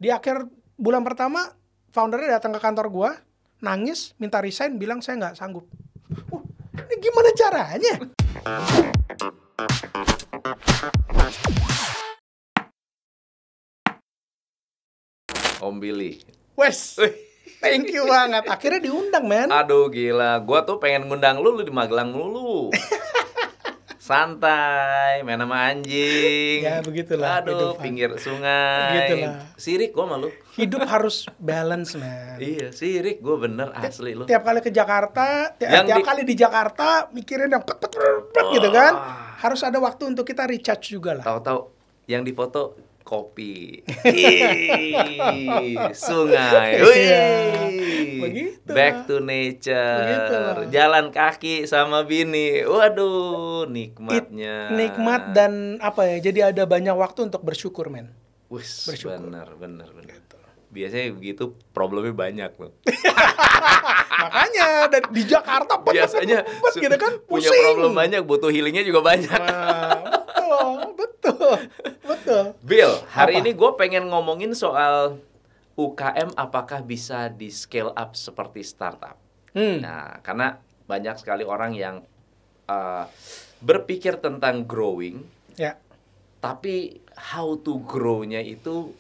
Di akhir bulan pertama, foundernya datang ke kantor gua, nangis, minta resign, bilang saya nggak sanggup. Ini gimana caranya? Om Billy. Wes, thank you banget. Akhirnya diundang, men. Aduh gila, gua tuh pengen ngundang lu di Magelang mulu. Santai, main sama anjing. Ya, begitulah Aduh, kehidupan. pinggir sungai. Begitulah. Sirik gua sama lu. Hidup harus balance, man. Iya, sirik gua bener asli lu. Tiap kali ke Jakarta, Yang kali di Jakarta mikirin yang gitu kan. Harus ada waktu untuk kita recharge juga lah. Tahu-tahu yang difoto kopi. Sungai. Iya. Wih. Begitu. Back to nature. Begitulah. Jalan kaki sama bini. Waduh, nikmatnya. Nikmat dan apa ya? Jadi ada banyak waktu untuk bersyukur, men. Wis, bersyukur. bener. Biasanya begitu problemnya banyak loh. Makanya di Jakarta Biasanya gitu kan, punya pusing. problem banyak, butuh healingnya juga banyak. Betul. Bill, hari Apa? ini gue pengen ngomongin soal UKM apakah bisa di scale up seperti startup. Nah, karena banyak sekali orang yang berpikir tentang growing, Ya. tapi how to grow-nya itu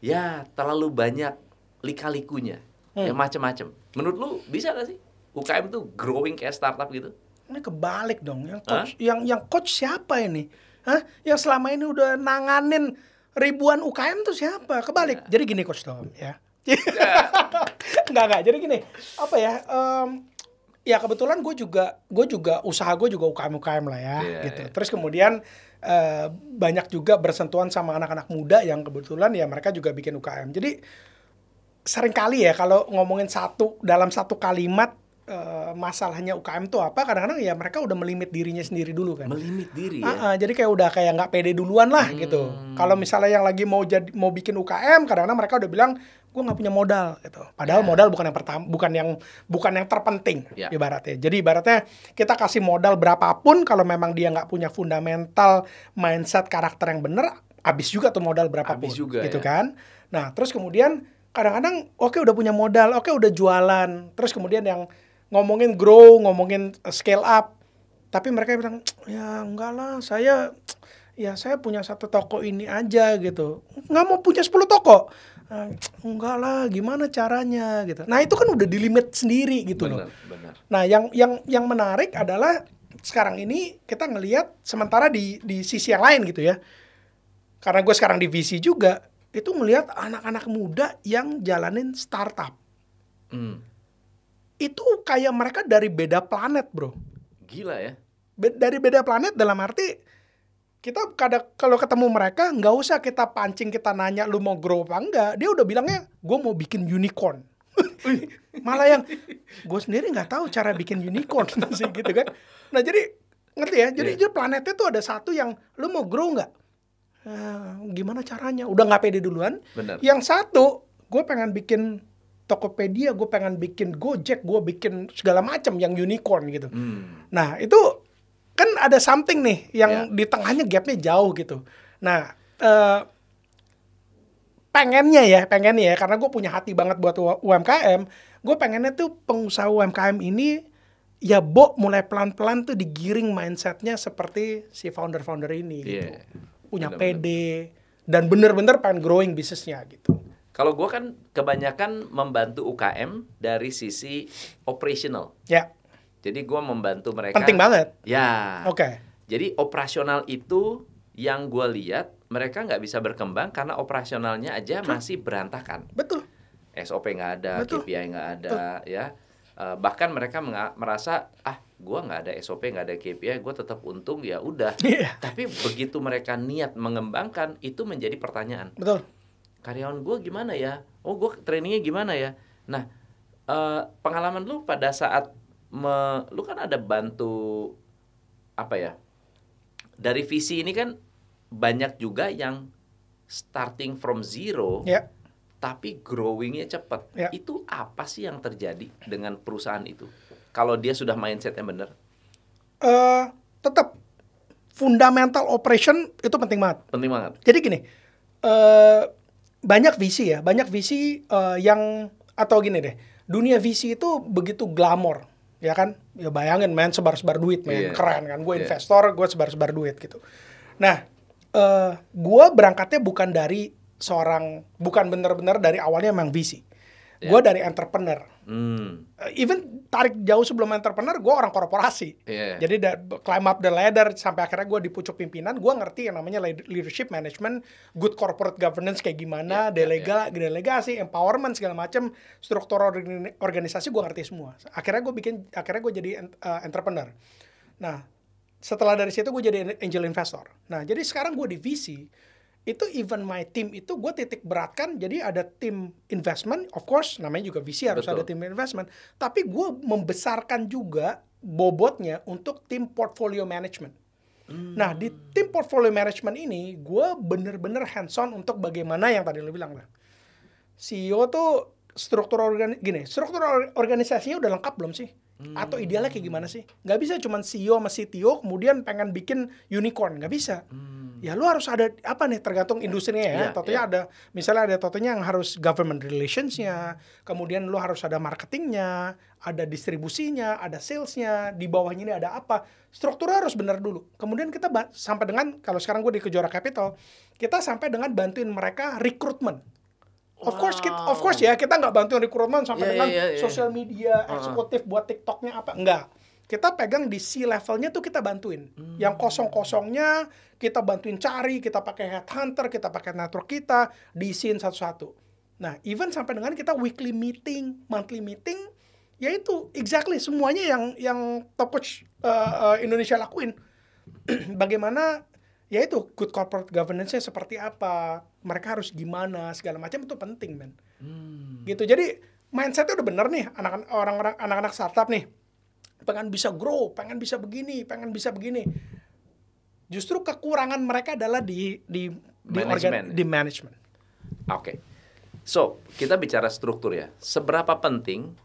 ya terlalu banyak lika-likunya, ya macem-macem. Menurut lu bisa gak sih UKM tuh growing kayak startup gitu? Ini kebalik dong. Yang coach siapa ini? Hah? Yang selama ini udah nanganin ribuan UKM tuh siapa? Kebalik. Jadi gini coach Tom, ya. Enggak. Jadi gini, apa ya? Ya kebetulan gue juga usaha gue juga UKM lah ya, gitu. Terus kemudian banyak juga bersentuhan sama anak-anak muda yang kebetulan ya mereka juga bikin UKM. Jadi seringkali ya kalau ngomongin dalam satu kalimat masalahnya UKM tuh apa, kadang-kadang ya mereka udah melimit dirinya sendiri dulu kan. Melimit diri ya? Jadi kayak nggak pede duluan lah gitu. Kalau misalnya yang lagi mau bikin UKM, kadang-kadang mereka udah bilang gue nggak punya modal gitu. Padahal modal bukan yang pertama, bukan yang terpenting ibaratnya. Jadi ibaratnya kita kasih modal berapapun, kalau memang dia nggak punya fundamental mindset karakter yang bener, habis juga tuh modal berapapun. Habis juga, gitu ya. kan. Nah terus kemudian kadang-kadang oke udah punya modal, oke udah jualan, terus kemudian yang ngomongin grow, ngomongin scale up, tapi mereka bilang ya enggak lah, saya punya satu toko ini aja gitu, nggak mau punya 10 toko. Enggak lah, gimana caranya gitu. Nah itu kan udah di limit sendiri gitu loh. Benar. Nah yang menarik adalah sekarang ini kita ngelihat sementara di sisi yang lain gitu ya, karena gue sekarang di VC juga, itu ngelihat anak-anak muda yang jalanin startup. Itu kayak mereka dari beda planet, bro. Gila ya. Dari beda planet dalam arti kita kalau ketemu mereka nggak usah kita pancing, kita nanya lu mau grow apa enggak, dia udah bilangnya gue mau bikin unicorn. Malah yang gue sendiri nggak tahu cara bikin unicorn sih gitu kan. Nah jadi ngerti ya, jadi planetnya tuh ada satu yang lu mau grow nggak, gimana caranya, udah nggak pede duluan. Bener. Yang satu gue pengen bikin Tokopedia, gue pengen bikin Gojek, gue bikin segala macam yang unicorn gitu. Nah itu kan ada something nih yang di tengahnya gapnya jauh gitu. Nah pengennya ya karena gue punya hati banget buat UMKM, gue pengennya tuh pengusaha UMKM ini ya mulai pelan-pelan tuh digiring mindsetnya seperti si founder ini gitu. Punya PD dan bener-bener pengen growing bisnisnya gitu. Kalau gue kan kebanyakan membantu UKM dari sisi operational. Ya. Jadi gue membantu mereka. Penting banget. Ya. Oke. Jadi operasional itu yang gue lihat mereka nggak bisa berkembang karena operasionalnya aja masih berantakan. Betul. SOP nggak ada, Betul. KPI nggak ada, ya. Bahkan mereka merasa gue nggak ada SOP, nggak ada KPI, gue tetap untung, ya udah. Tapi begitu mereka niat mengembangkan, itu menjadi pertanyaan. Betul. Karyawan gue gimana ya? Oh, gue trainingnya gimana ya? Nah, pengalaman lu pada saat lu kan ada bantu apa ya? Dari visi ini kan banyak juga yang starting from zero, tapi growingnya cepat. Itu apa sih yang terjadi dengan perusahaan itu? Kalau dia sudah mindsetnya bener? Tetap fundamental operation itu penting banget. Penting banget. Jadi gini, banyak VC ya, banyak VC yang atau gini deh, dunia VC itu begitu glamor, ya kan? Ya bayangin men, sebar-sebar duit men, keren kan? Gue investor, gue sebar-sebar duit gitu. Nah, gue berangkatnya bukan bukan benar-benar dari awalnya memang VC. Gue dari entrepreneur. Even tarik jauh sebelum entrepreneur, gue orang korporasi. Jadi climb up the ladder sampai akhirnya gue di pucuk pimpinan. Gue ngerti yang namanya leadership management, good corporate governance kayak gimana, delegasi, empowerment segala macam, struktur organisasi gue ngerti semua. Akhirnya gue jadi entrepreneur. Nah, setelah dari situ gue jadi angel investor. Nah, jadi sekarang gue di VC. Itu even my team itu gue titik beratkan, jadi ada tim investment, of course namanya juga VC harus ada tim investment, tapi gue membesarkan juga bobotnya untuk tim portfolio management. Nah, di tim portfolio management ini gue bener-bener hands on untuk bagaimana yang tadi lo bilang lah, CEO tuh struktur organisasinya udah lengkap belum sih? Atau idealnya kayak gimana sih? Nggak bisa cuman CEO sama CTO kemudian pengen bikin unicorn, nggak bisa. Ya lu harus ada apa nih, tergantung industrinya ya. Totonya ada, misalnya ada totonya yang harus government relations-nya, kemudian lu harus ada marketingnya, ada distribusinya, ada salesnya, di bawahnya ini ada apa. Strukturnya harus benar dulu. Kemudian kita sampai dengan, kalau sekarang gue di Kejora Capital, kita sampai dengan bantuin mereka rekrutmen. Of course ya, kita nggak bantuin rekrutmen sampai dengan sosial media, eksekutif buat TikToknya apa, enggak. Kita pegang di C-levelnya tuh kita bantuin. Yang kosong-kosongnya kita bantuin cari, kita pakai headhunter, kita pakai network kita, diisiin satu-satu. Nah, even sampai dengan kita weekly meeting, monthly meeting, yaitu exactly semuanya yang top coach Indonesia lakuin. Bagaimana, yaitu good corporate governance-nya seperti apa, mereka harus gimana, segala macam itu penting, men. Gitu. Jadi mindset-nya udah bener nih, anak-anak startup nih. Pengen bisa grow, pengen bisa begini, pengen bisa begini. Justru kekurangan mereka adalah di management. Oke. So, kita bicara struktur ya. Seberapa penting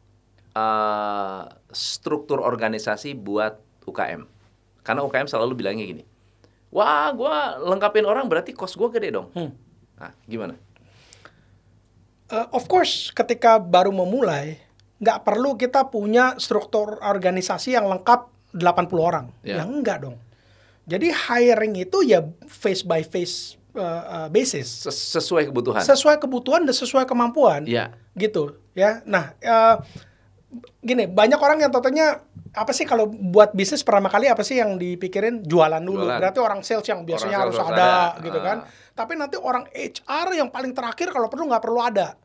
struktur organisasi buat UKM? Karena UKM selalu bilangnya gini, wah, gue lengkapin orang berarti cost gue gede dong. Nah, gimana? Of course, ketika baru memulai, nggak perlu kita punya struktur organisasi yang lengkap 80 orang. Ya enggak dong. Jadi hiring itu ya phase by phase basis. Sesuai kebutuhan. Sesuai kebutuhan dan sesuai kemampuan. Gitu ya. Nah, gini, banyak orang yang totalnya apa sih kalau buat bisnis pertama kali apa sih yang dipikirin? Jualan dulu. Berarti orang sales yang biasanya harus ada gitu kan. Tapi nanti orang HR yang paling terakhir kalau perlu nggak perlu ada.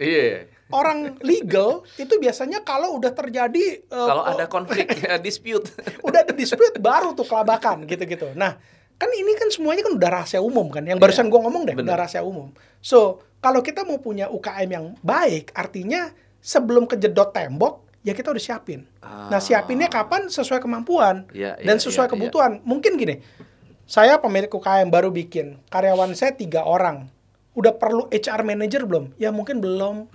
Orang legal itu biasanya kalau udah terjadi kalau ada konflik, dispute. Udah ada dispute baru tuh kelabakan gitu-gitu. Nah, kan ini kan semuanya kan udah rahasia umum kan. Yang barusan gue ngomong deh, udah rahasia umum. So, kalau kita mau punya UKM yang baik, artinya sebelum kejedot tembok, ya kita udah siapin. Nah, siapinnya kapan? Sesuai kemampuan dan sesuai kebutuhan. Mungkin gini, saya pemilik UKM baru bikin, karyawan saya 3 orang. Udah perlu HR manager belum? Ya mungkin belum.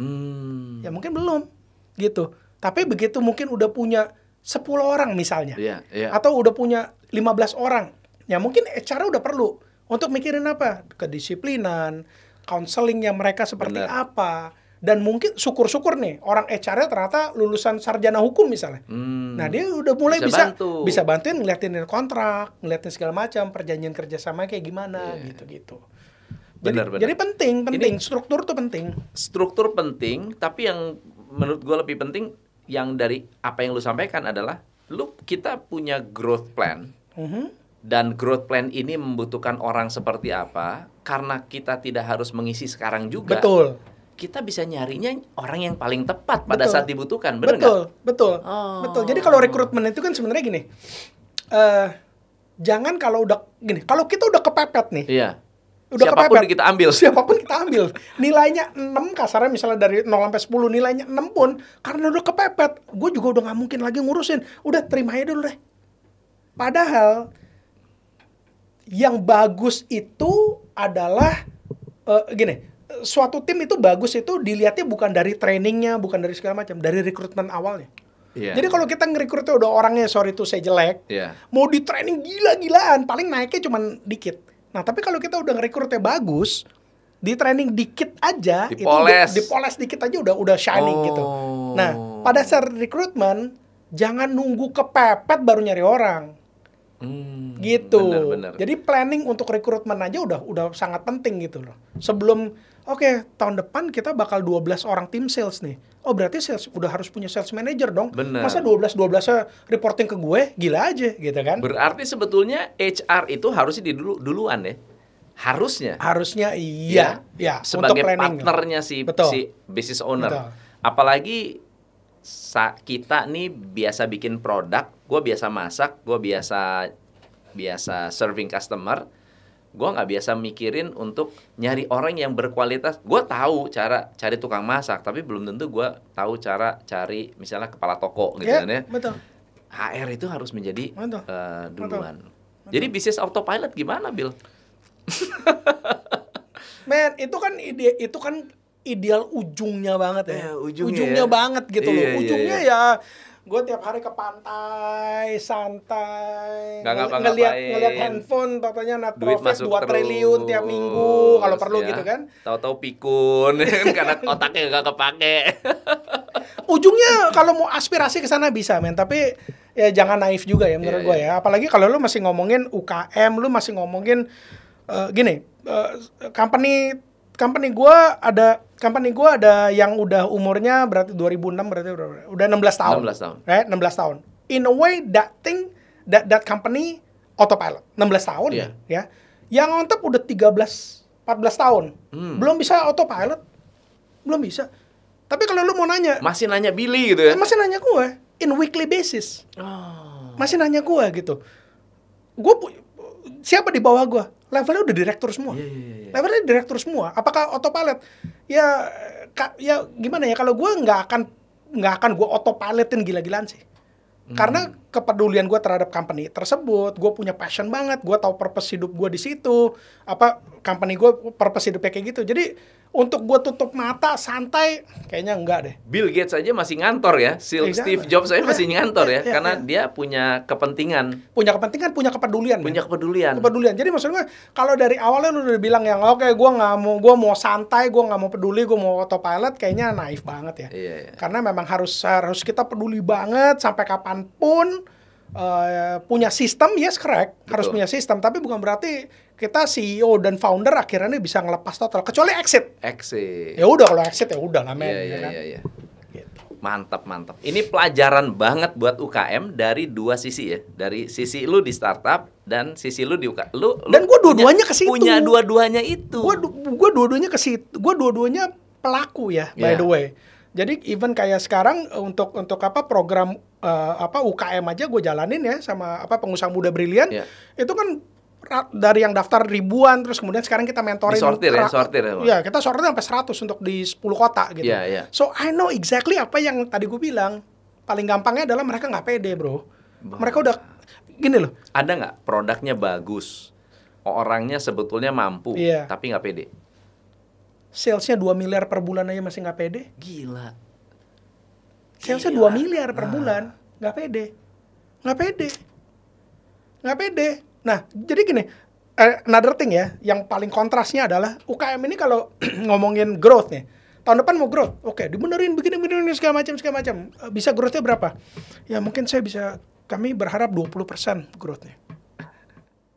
Ya mungkin belum. Gitu. Tapi begitu mungkin udah punya 10 orang misalnya. Atau udah punya 15 orang. Ya mungkin HR udah perlu. Untuk mikirin apa? Kedisiplinan, counselingnya mereka seperti apa. Dan mungkin syukur-syukur nih, orang HR-nya ternyata lulusan sarjana hukum misalnya. Nah, dia udah mulai bisa bantuin ngeliatin kontrak, ngeliatin segala macam, perjanjian kerjasama kayak gimana, gitu-gitu. Jadi penting. Struktur tuh penting. Struktur penting, tapi yang menurut gue lebih penting, yang dari apa yang lu sampaikan adalah, kita punya growth plan. Dan growth plan ini membutuhkan orang seperti apa, karena kita tidak harus mengisi sekarang juga. Betul. Kita bisa nyarinya orang yang paling tepat pada saat dibutuhkan, benar nggak? Betul. Jadi kalau rekrutmen itu kan sebenarnya gini, jangan kalau udah gini, kalau kita udah kepepet nih, siapapun kita ambil. Nilainya 6 kasarnya misalnya dari 0 sampai 10 nilainya 6 pun, karena udah kepepet, gue juga udah nggak mungkin lagi ngurusin, udah terima aja dulu deh. Padahal yang bagus itu adalah gini. Suatu tim itu bagus itu dilihatnya bukan dari trainingnya, bukan dari segala macam, dari rekrutmen awalnya. Jadi kalau kita ngerekrutnya udah orangnya sorry tuh saya jelek, mau di training gila-gilaan, paling naiknya cuma dikit. Nah tapi kalau kita udah ngerekrutnya bagus, di training dikit aja, dipoles. itu dipoles dikit aja udah shining gitu. Nah, pada saat rekrutmen jangan nunggu kepepet baru nyari orang. Gitu. Bener. Jadi planning untuk rekrutmen aja udah sangat penting gitu loh. Sebelum tahun depan kita bakal 12 orang tim sales nih. Oh, berarti sales udah harus punya sales manager dong. Bener. Masa 12-12-nya reporting ke gue? Gila aja gitu kan. Berarti sebetulnya HR itu harusnya duluan ya. Harusnya iya. Ya, sebagai untuk planning. partnernya si business owner. Betul. Apalagi kita nih biasa bikin produk, gue biasa masak, gue biasa serving customer, gue nggak biasa mikirin untuk nyari orang yang berkualitas. Gue tahu cara cari tukang masak, tapi belum tentu gue tahu cara cari misalnya kepala toko gitu kan ya. Betul. HR itu harus menjadi duluan. Betul. Jadi bisnis autopilot gimana, Bill? Men, itu kan ideal ujungnya banget ya. Ujungnya banget gitu loh. Ujungnya iya. ya gue tiap hari ke pantai, santai, Nggak ngapa-ngapain. ngeliat handphone, totalnya net Duit profit masuk 2 triliun tiap minggu kalau perlu ya. gitu kan. Tahu-tahu pikun karena otaknya nggak kepake. Ujungnya kalau mau aspirasi ke sana bisa, men, tapi ya jangan naif juga ya menurut gue ya. Apalagi kalau lu masih ngomongin UKM, lu masih ngomongin company gue ada yang udah umurnya berarti 2006 berarti udah 16 tahun. 16 tahun. Right? 16 tahun. In a way that company autopilot 16 tahun ya. Yang on top udah 13 14 tahun. Belum bisa autopilot. Belum bisa. Tapi kalau lu mau nanya, masih nanya Billy gitu ya. Masih nanya gue in weekly basis. Masih nanya gue gitu. Siapa di bawah gue? Levelnya udah direktur semua. Levelnya direktur semua. Apakah autopilot? Ya gimana ya, kalau gue nggak akan gue autopilotin gila-gilaan sih. Karena kepedulian gue terhadap company tersebut, gue punya passion banget, gue tahu purpose hidup gue di situ. Company gue purpose hidupnya kayak gitu. Jadi untuk gue tutup mata santai kayaknya enggak deh. Bill Gates aja masih ngantor ya. Steve Jobs aja masih ngantor ya, karena dia punya kepentingan, punya kepedulian. Kepedulian. Jadi maksud gue kalau dari awalnya lu udah bilang yang gue mau santai, gue nggak mau peduli, gue mau autopilot, kayaknya naif banget ya. Karena memang harus kita peduli banget sampai kapanpun. Punya sistem, yes, correct. Harus punya sistem, tapi bukan berarti kita CEO dan founder akhirnya bisa ngelepas total, kecuali exit. Ya udah, kalau exit ya udah lah, men. Iya. Gitu. Mantap. Ini pelajaran banget buat UKM dari dua sisi ya. Dari sisi lu di startup dan sisi lu di UKM. Dan gue dua-duanya ke situ. Punya dua-duanya itu. Gue dua-duanya ke situ. Gue dua-duanya pelaku ya, by the way. Jadi even kayak sekarang untuk program UKM aja gue jalanin ya sama pengusaha muda brilian. Itu kan dari yang daftar ribuan, terus kemudian sekarang kita mentorin. Sortir ya. Ya, kita sortir sampai 100 untuk di 10 kota gitu. So I know exactly apa yang tadi gue bilang. Paling gampangnya adalah mereka nggak pede, bro. Mereka udah gini loh. Ada nggak produknya bagus, orangnya sebetulnya mampu, tapi nggak pede? Salesnya 2 miliar per bulan aja masih nggak pede. Gila. Salesnya 2 miliar per bulan, nggak pede. Nah, jadi gini, another thing ya, yang paling kontrasnya adalah UKM ini kalau ngomongin growth nih, tahun depan mau growth, oke, dibenerin begini segala macam. Bisa growthnya berapa? Ya mungkin kami berharap 20% growthnya.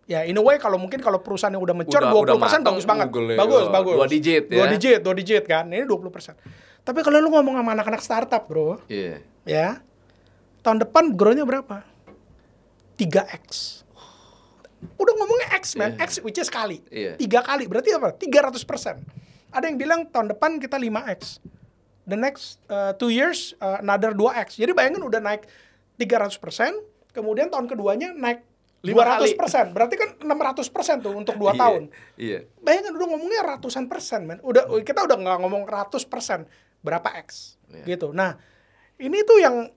Ya, in a way kalau perusahaan yang udah mature 20% bagus banget. Bagus. 2 digit ya. 2 digit kan. Ini 20%. Tapi kalau lu ngomong sama anak-anak startup, bro. Ya. Tahun depan growth-nya berapa? 3x. Udah ngomongnya X, man. X which is kali. 3 kali. Berarti apa? 300%. Ada yang bilang tahun depan kita 5x. The next 2 years another 2x. Jadi bayangin udah naik 300%, kemudian tahun keduanya naik 200%, berarti kan 600% tuh untuk 2 tahun. Bayangin udah ngomongnya ratusan persen, man. Kita udah nggak ngomong 100%, berapa X gitu. Nah, ini tuh yang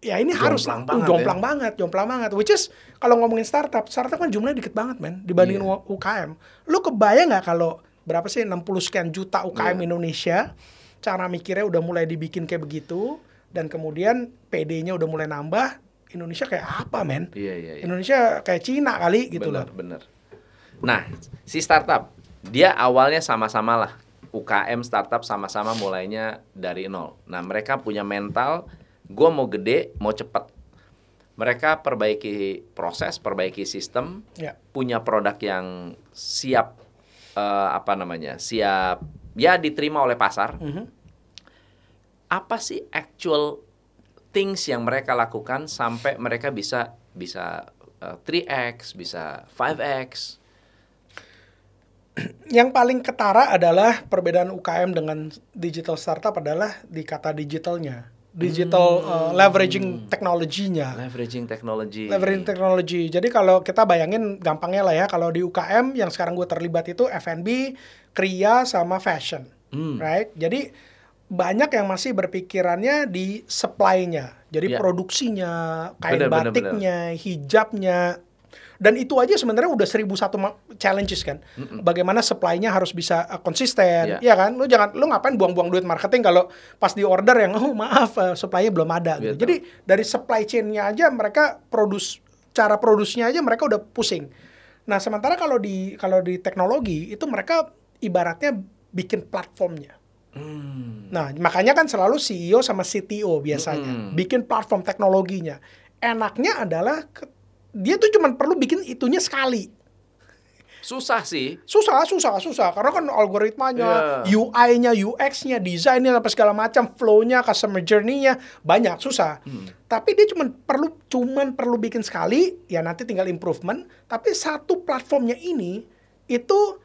ya ini harus jomplang banget. Which is kalau ngomongin startup kan jumlahnya dikit banget, man, dibandingin UKM. Lu kebayang nggak kalau berapa sih 60 sekian juta UKM Indonesia, cara mikirnya udah mulai dibikin kayak begitu, dan kemudian PD-nya udah mulai nambah. Indonesia kayak apa, men? Iya. Indonesia kayak Cina kali gitu loh. Bener. Nah, si startup dia awalnya sama-sama lah. UKM startup sama-sama mulainya dari nol. Nah, mereka punya mental, gue mau gede, mau cepat. Mereka perbaiki proses, perbaiki sistem, punya produk yang siap, siap ya diterima oleh pasar. Apa sih actual things yang mereka lakukan sampai mereka bisa 3x, bisa 5x? Yang paling ketara adalah perbedaan UKM dengan digital startup adalah di kata digitalnya. Leveraging teknologinya. Leveraging teknologi. Jadi kalau kita bayangin gampangnya lah ya, kalau di UKM yang sekarang gue terlibat itu F&B, kriya, sama fashion. Right? Jadi banyak yang masih berpikirannya di supply-nya. Jadi produksinya, kain batiknya, hijabnya. Dan itu aja sebenarnya udah 1001 challenges kan. Bagaimana supply-nya harus bisa konsisten, ya kan? Lu ngapain buang-buang duit marketing kalau pas di order yang supply-nya belum ada gitu. Jadi dari supply chain-nya aja mereka cara produksinya aja mereka udah pusing. Nah, sementara kalau di teknologi itu mereka ibaratnya bikin platformnya. Nah, makanya kan selalu CEO sama CTO biasanya bikin platform teknologinya. Enaknya adalah dia tuh cuma perlu bikin itunya sekali. Susah sih. Susah. Karena kan algoritmanya, UI-nya, UX-nya, desainnya, sampai segala macam, flow-nya, customer journey-nya, banyak, susah. Tapi dia cuma perlu bikin sekali, ya nanti tinggal improvement. Tapi satu platformnya ini, itu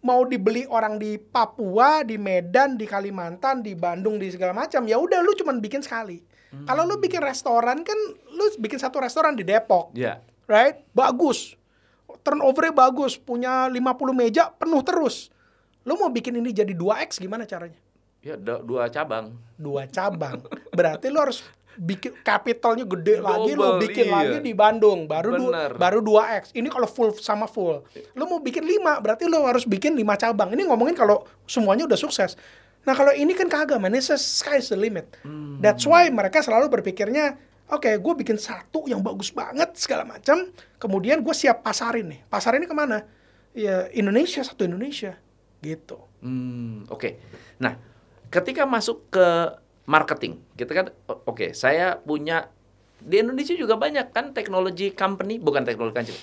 mau dibeli orang di Papua, di Medan, di Kalimantan, di Bandung, di segala macam, ya udah lu cuma bikin sekali. Kalau lu bikin restoran kan, lu bikin satu restoran di Depok, right? Bagus, turnover-nya bagus, punya 50 meja, penuh terus. Lu mau bikin ini jadi 2x gimana caranya? Ya, 2 cabang. 2 cabang, berarti lu harus bikin capitalnya gede lagi, lu bikin lagi di Bandung, baru 2x. Ini kalau full sama full. Lu mau bikin 5, berarti lu harus bikin 5 cabang. Ini ngomongin kalau semuanya udah sukses. Nah, kalau ini kan kagak, man. It's sky's the limit. That's why mereka selalu berpikirnya, oke, gue bikin satu yang bagus banget, segala macam. Kemudian gue siap pasarin nih. Pasarinnya kemana? Ya, satu Indonesia. Gitu. Oke. Nah, ketika masuk ke marketing, kita kan, saya punya, di Indonesia juga banyak kan teknologi company, bukan teknologi company,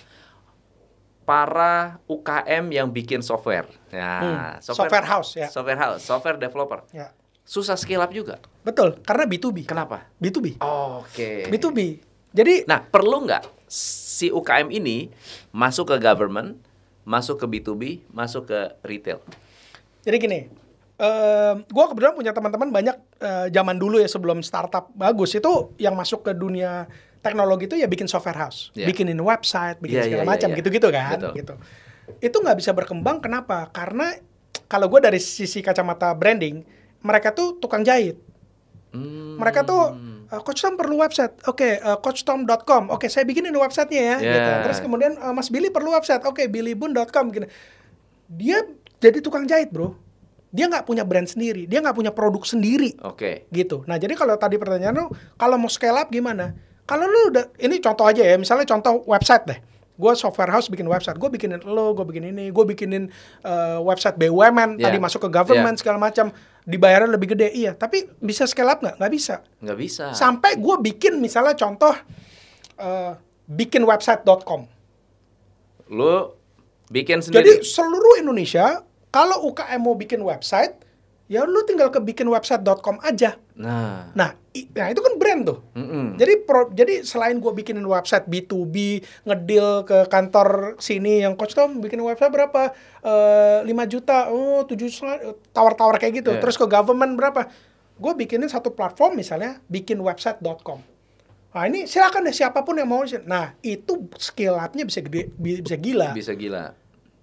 para UKM yang bikin software. Ya, software house ya. Software developer. Ya. Susah scale up juga. Betul, karena B2B. Kenapa? B2B. Oke. B2B. Jadi, nah, perlu nggak si UKM ini masuk ke government, masuk ke B2B, masuk ke retail? Jadi gini, gue kebetulan punya teman-teman banyak zaman dulu ya sebelum startup bagus itu yang masuk ke dunia teknologi itu ya bikin software house, bikinin website, bikin segala macam gitu-gitu kan. Gitu. Itu nggak bisa berkembang, kenapa? Karena kalau gue dari sisi kacamata branding, mereka tuh tukang jahit. Mereka tuh, Coach Tom perlu website, coachtom.com, saya bikinin websitenya ya. Gitu. Terus kemudian Mas Billy perlu website, billyboon.com. Gitu. Dia jadi tukang jahit, bro. Dia nggak punya brand sendiri, dia nggak punya produk sendiri. Gitu. Nah, jadi kalau tadi pertanyaan lu, kalau mau scale up gimana? Kalau lu udah, ini contoh aja ya, misalnya contoh website deh. Gue software house bikin website, gue bikinin gue bikin ini, gue bikinin website BUMN, tadi masuk ke government segala macam, dibayarnya lebih gede, iya. Tapi bisa scale up nggak? Nggak bisa. Nggak bisa. Sampai gue bikin misalnya contoh, bikin website.com. Lu bikin sendiri? Jadi seluruh Indonesia, kalau UKM mau bikin website, ya lu tinggal ke bikin website.com aja. Nah, itu kan brand tuh. Jadi selain gue bikinin website B2B, ngedeal ke kantor sini yang Coach Tom bikin website berapa? 5 juta, 7,5, tawar-tawar kayak gitu. Terus ke government berapa? Gue bikinin satu platform misalnya, bikin website.com. Nah, ini silakan deh siapapun yang mau. Nah, itu skill up-nya bisa gede, bisa gila. Bisa gila.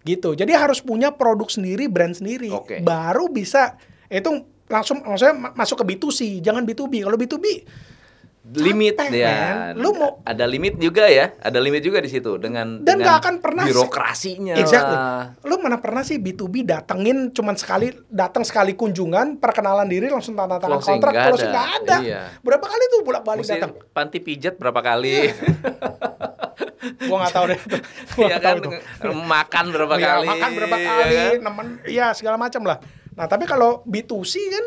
Gitu. Jadi harus punya produk sendiri, brand sendiri. Baru bisa itu langsung maksudnya masuk ke B2C, jangan B2B. Kalau B2B limit ya. Lu mau ada limit juga ya. Ada limit juga di situ dan nggak akan pernah birokrasinya. Exactly. Lu mana pernah sih B2B datang sekali kunjungan, perkenalan diri langsung tanda tangan kontrak, closing nggak ada. Berapa kali tuh bolak-balik datang? Panti pijat berapa kali? Gua nggak tahu deh. Gua Iya nggak tahu kan, itu. makan berapa Iya, kali. makan berapa ya kali, kan? ya segala macam lah. Nah, tapi kalau B2C kan,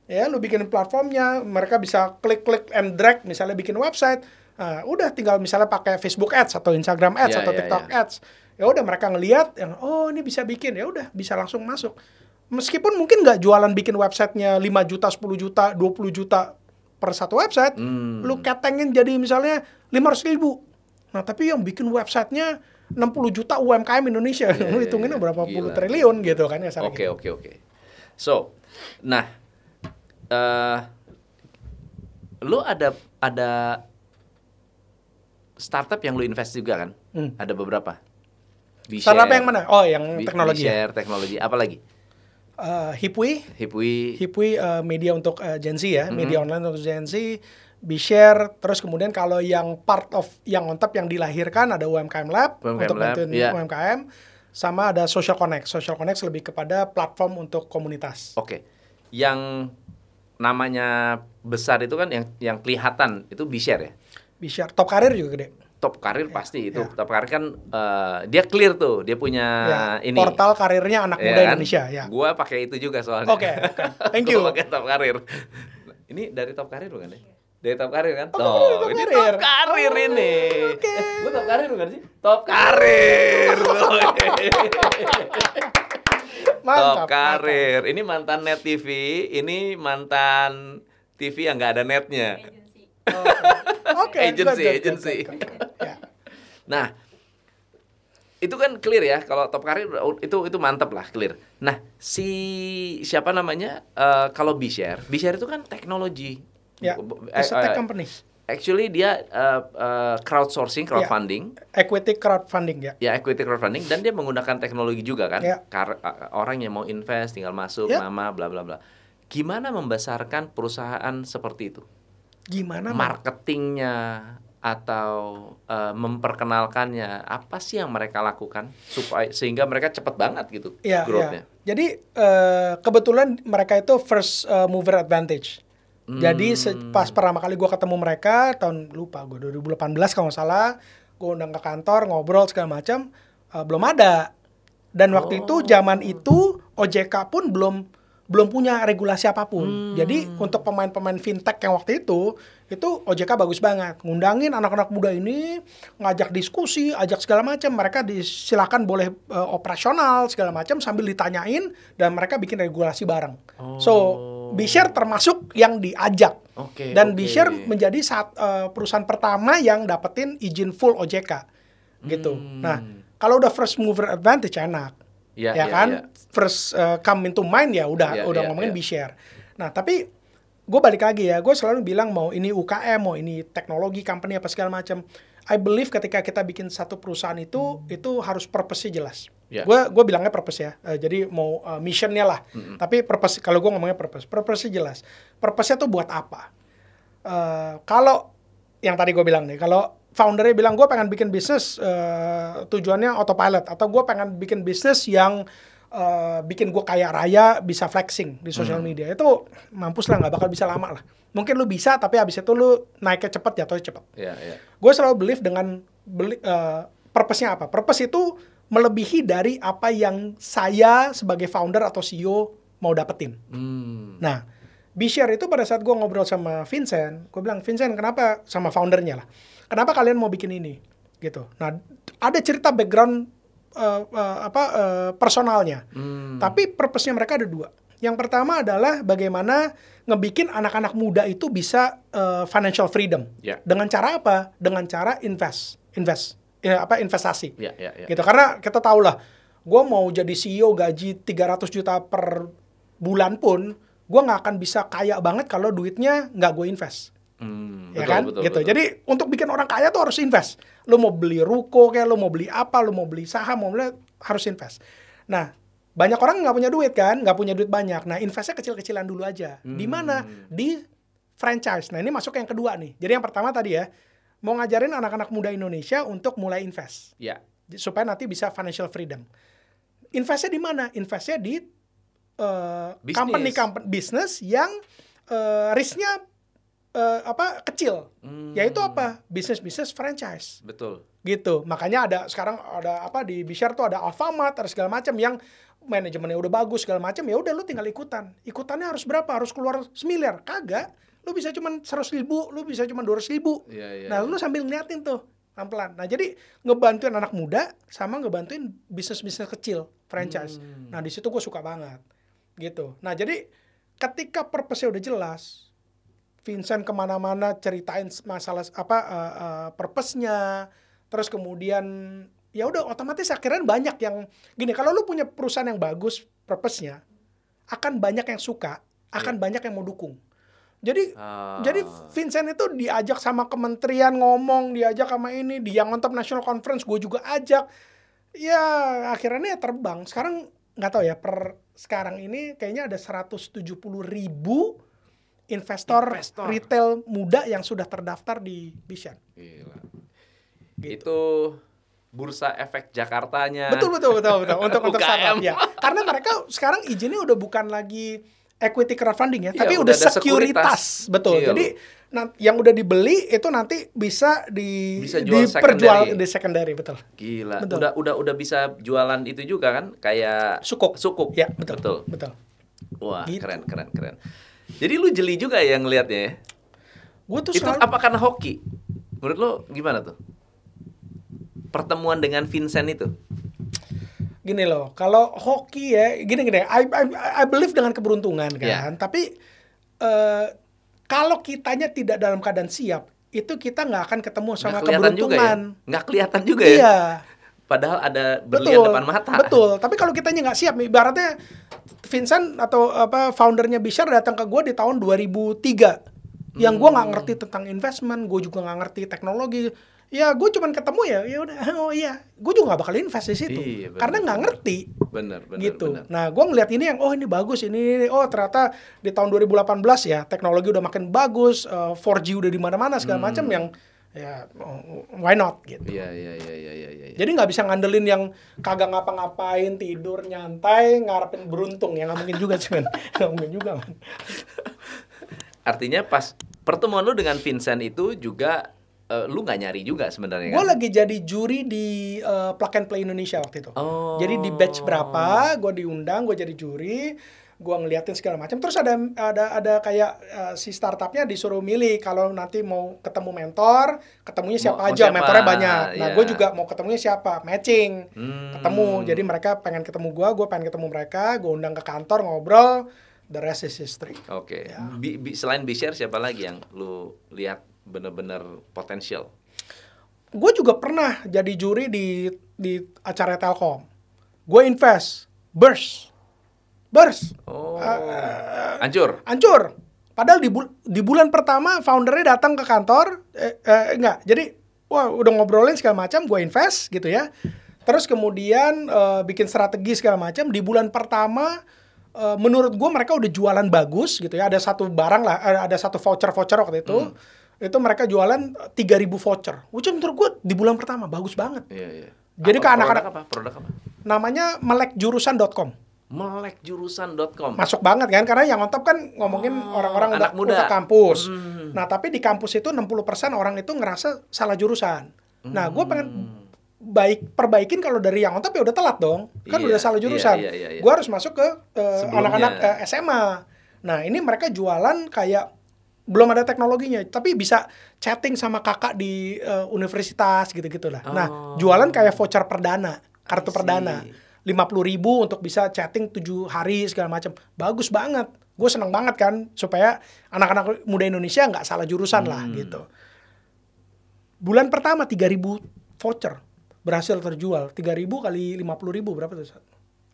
ya lu bikin platformnya, mereka bisa klik and drag, misalnya bikin website, udah tinggal misalnya pakai Facebook Ads atau Instagram Ads Ya, atau ya, TikTok ya. Ads. Ya udah mereka ngelihat yang ini bisa bikin, ya udah bisa langsung masuk. Meskipun mungkin nggak jualan bikin websitenya 5 juta, 10 juta, 20 juta per satu website, lu ketengin jadi misalnya 500.000. Nah, tapi yang bikin websitenya 60 juta UMKM Indonesia, lu hitunginnya berapa puluh Gila. triliun gitu kan ya. Oke. So, nah, lu ada startup yang lu invest juga kan? Ada beberapa. Startup yang mana? Oh, yang teknologi. Share teknologi, apa lagi? Hipwi, Hipwi, media untuk Gen Z ya, media online untuk Gen Z, Bshare, terus kemudian kalau yang part of yang on top yang dilahirkan ada UMKM Lab untuk bantuin UMKM, sama ada Social Connect. Social Connect lebih kepada platform untuk komunitas. Oke. Yang namanya besar itu kan yang kelihatan itu Bshare ya? Bshare, Top Karir juga gede. Top Karir pasti itu. Top Karir kan dia clear tuh, dia punya ini. Portal karirnya anak muda kan? Indonesia ya. Gua pakai itu juga soalnya. Oke. Thank you. Gua pakai Top Karir. Ini dari Top Karir bukan ya? Dari Top Karir kan? Top ini Karir. Top Karir ini. Oke. Lu Top Karir bukan sih? Top Karir. Top Karir. Ini mantan Net TV, ini mantan TV yang nggak ada netnya. Oke. Agency. Nah, itu kan clear ya. Kalau Top Karir itu mantap lah, clear. Nah, siapa namanya? Kalau Bshare itu kan teknologi. Ya, it's a tech company. Actually dia crowdfunding. Equity crowdfunding ya. Ya, equity crowdfunding, dan dia menggunakan teknologi juga kan. Ya. Orang yang mau invest tinggal masuk nama bla bla bla. Gimana membesarkan perusahaan seperti itu? Gimana marketingnya atau memperkenalkannya, apa sih yang mereka lakukan supaya sehingga mereka cepat banget gitu growth-nya? Jadi kebetulan mereka itu first mover advantage. Jadi pas pertama kali gue ketemu mereka tahun lupa gue 2018 kalau nggak salah, gue undang ke kantor ngobrol segala macam, belum ada. Dan waktu itu zaman itu OJK pun belum punya regulasi apapun. Jadi untuk pemain-pemain fintech yang waktu itu OJK bagus banget. Ngundangin anak-anak muda ini, ngajak diskusi, ajak segala macam. Mereka silakan boleh operasional segala macam sambil ditanyain dan mereka bikin regulasi bareng. So, Bshare termasuk yang diajak. Dan Bshare menjadi perusahaan pertama yang dapetin izin full OJK. Gitu. Nah, kalau udah first mover advantage enak. Kan? First come into mind ya udah ngomongin Bshare. Nah, tapi gue balik lagi ya, gue selalu bilang mau ini UKM, mau ini teknologi company apa segala macam. I believe ketika kita bikin satu perusahaan itu harus purpose-nya jelas. Gue bilangnya purpose ya. Jadi mau mission-nya lah. Tapi purpose, kalau gue ngomongnya purpose-nya jelas. Purpose-nya tuh buat apa? Kalau yang tadi gue bilang nih, kalau foundernya bilang gue pengen bikin bisnis tujuannya autopilot, atau gue pengen bikin bisnis yang bikin gue kaya raya, bisa flexing di sosial media, itu mampus lah, nggak bakal bisa lama lah. Mungkin lu bisa, tapi habis itu lu naiknya cepet, jatuhnya cepet. Gue selalu believe dengan purpose-nya apa? Purpose itu melebihi dari apa yang saya sebagai founder atau CEO mau dapetin. Nah, Bshare itu pada saat gue ngobrol sama Vincent, gue bilang, Vincent, kenapa, sama foundernya lah, kenapa kalian mau bikin ini? Gitu. Nah, ada cerita background personalnya. Tapi purpose-nya mereka ada dua. Yang pertama adalah bagaimana ngebikin anak-anak muda itu bisa financial freedom. Dengan cara apa? Dengan cara investasi. Gitu. Karena kita tahu lah, gue mau jadi CEO gaji 300 juta per bulan pun, gue nggak akan bisa kaya banget kalau duitnya nggak gue invest. Betul. Jadi untuk bikin orang kaya tuh harus invest. Lo mau beli ruko kayak, lo mau beli apa, lo mau beli saham, harus invest. Nah, banyak orang nggak punya duit kan, nggak punya duit banyak. Nah, investnya kecil-kecilan dulu aja. Di mana? Di franchise. Nah, ini masuk yang kedua nih. Jadi yang pertama tadi ya, mau ngajarin anak-anak muda Indonesia untuk mulai invest. Supaya nanti bisa financial freedom. Investnya di mana? Investnya di company bisnis yang risknya kecil. Yaitu apa? Bisnis franchise. Betul. Gitu. Makanya sekarang ada di Bishare tuh ada Alfamart, ada segala macam yang manajemennya udah bagus segala macam, ya udah lu tinggal ikutan. Ikutannya harus berapa? Harus keluar 1 miliar? Kagak. Lu bisa cuman 100.000, lu bisa cuman 200.000. Nah, lu sambil ngeliatin tuh pelan-pelan. Nah, jadi ngebantuin anak muda sama ngebantuin bisnis kecil, franchise. Nah, di situ gue suka banget. Gitu. Nah, jadi ketika purpose-nya udah jelas, Vincent kemana-mana ceritain masalah purpose-nya, terus kemudian ya udah otomatis akhirnya banyak yang gini, kalau lu punya perusahaan yang bagus purpose-nya, akan banyak yang suka, akan banyak yang mau dukung. Jadi Vincent itu diajak sama kementerian ngomong, diajak sama ini, di Young on Top National Conference gue juga ajak. Ya akhirnya terbang. Sekarang nggak tahu ya, per sekarang ini kayaknya ada 170.000 investor retail muda yang sudah terdaftar di Bishare. Gila. Gitu. Itu bursa efek Jakartanya. Betul. Untuk startup ya. Karena mereka sekarang izinnya udah bukan lagi equity crowdfunding ya, tapi udah sekuritas. Betul. Iya, jadi yang udah dibeli itu nanti bisa diperjual di secondary, betul. Gila. Betul. Udah bisa jualan itu juga kan, kayak sukuk. Ya, betul. Wah, gitu. Keren. Jadi lu jeli juga ya ngelihatnya ya. Gua tuh itu apa karena hoki? Menurut lo gimana tuh? Pertemuan dengan Vincent itu? Gini loh, kalau hoki ya, gini, I believe dengan keberuntungan kan. Yeah. Tapi kalau kitanya tidak dalam keadaan siap, itu kita nggak akan ketemu sama keberuntungan. Nggak kelihatan juga ya? Iya. Padahal ada berlian depan mata. Betul. Tapi kalau kitanya nggak siap, ibaratnya Vincent atau foundernya Bishare datang ke gue di tahun 2003, yang gue nggak ngerti tentang investment, gue juga nggak ngerti teknologi. Ya gue cuman ketemu ya udah, oh iya, gue juga nggak bakal invest di situ, karena nggak ngerti. Bener. Gitu. Nah, gue ngeliat ini yang ini bagus, ini ternyata di tahun 2018 ya teknologi udah makin bagus, 4G udah di mana-mana segala macam, yang ya why not gitu. Iya. Jadi nggak bisa ngandelin yang kagak ngapa-ngapain, tidur nyantai, ngarepin beruntung, ya nggak mungkin juga sih, man. Nggak mungkin juga, man. Artinya pas pertemuan lu dengan Vincent itu juga lu nggak nyari juga sebenarnya kan? Gue lagi jadi juri di Plug and Play Indonesia waktu itu. Jadi di batch berapa, gue diundang, gue jadi juri, gue ngeliatin segala macam. Terus ada kayak si startupnya disuruh milih kalau nanti mau ketemu mentor, ketemunya siapa aja, mentornya banyak. Nah, gue juga mau ketemunya siapa, matching, ketemu. Jadi mereka pengen ketemu gue pengen ketemu mereka, gue undang ke kantor ngobrol, the rest is history. Oke. Ya. Selain Bishare siapa lagi yang lu lihat benar-benar potensial? Gue juga pernah jadi juri di acara Telkom. Gue invest, burst. Hancur. Padahal di bulan pertama foundernya datang ke kantor, enggak. Jadi, udah ngobrolin segala macam, gue invest gitu ya. Terus kemudian bikin strategi segala macam. Di bulan pertama, menurut gue mereka udah jualan bagus gitu ya. Ada satu barang lah, ada satu voucher waktu itu. Itu mereka jualan 3.000 voucher. Which menurut gue di bulan pertama bagus banget. Iya. Jadi ke anak-anak. Produk apa? Namanya melekjurusan.com. Melekjurusan.com. Masuk banget kan, karena yang on top kan ngomongin orang-orang anak muda ke kampus. Nah, tapi di kampus itu 60% orang itu ngerasa salah jurusan. Nah, gue pengen perbaikin kalau dari yang on top ya udah telat dong. Kan udah salah jurusan. Iya. Gue harus masuk ke anak-anak SMA. Nah, ini mereka jualan kayak belum ada teknologinya, tapi bisa chatting sama kakak di universitas gitu-gitulah. Nah, jualan kayak voucher perdana, kartu perdana. 50.000 untuk bisa chatting 7 hari segala macam. Bagus banget. Gue seneng banget kan, supaya anak-anak muda Indonesia nggak salah jurusan lah gitu. Bulan pertama 3.000 voucher berhasil terjual. 3.000 kali 50.000 berapa tuh?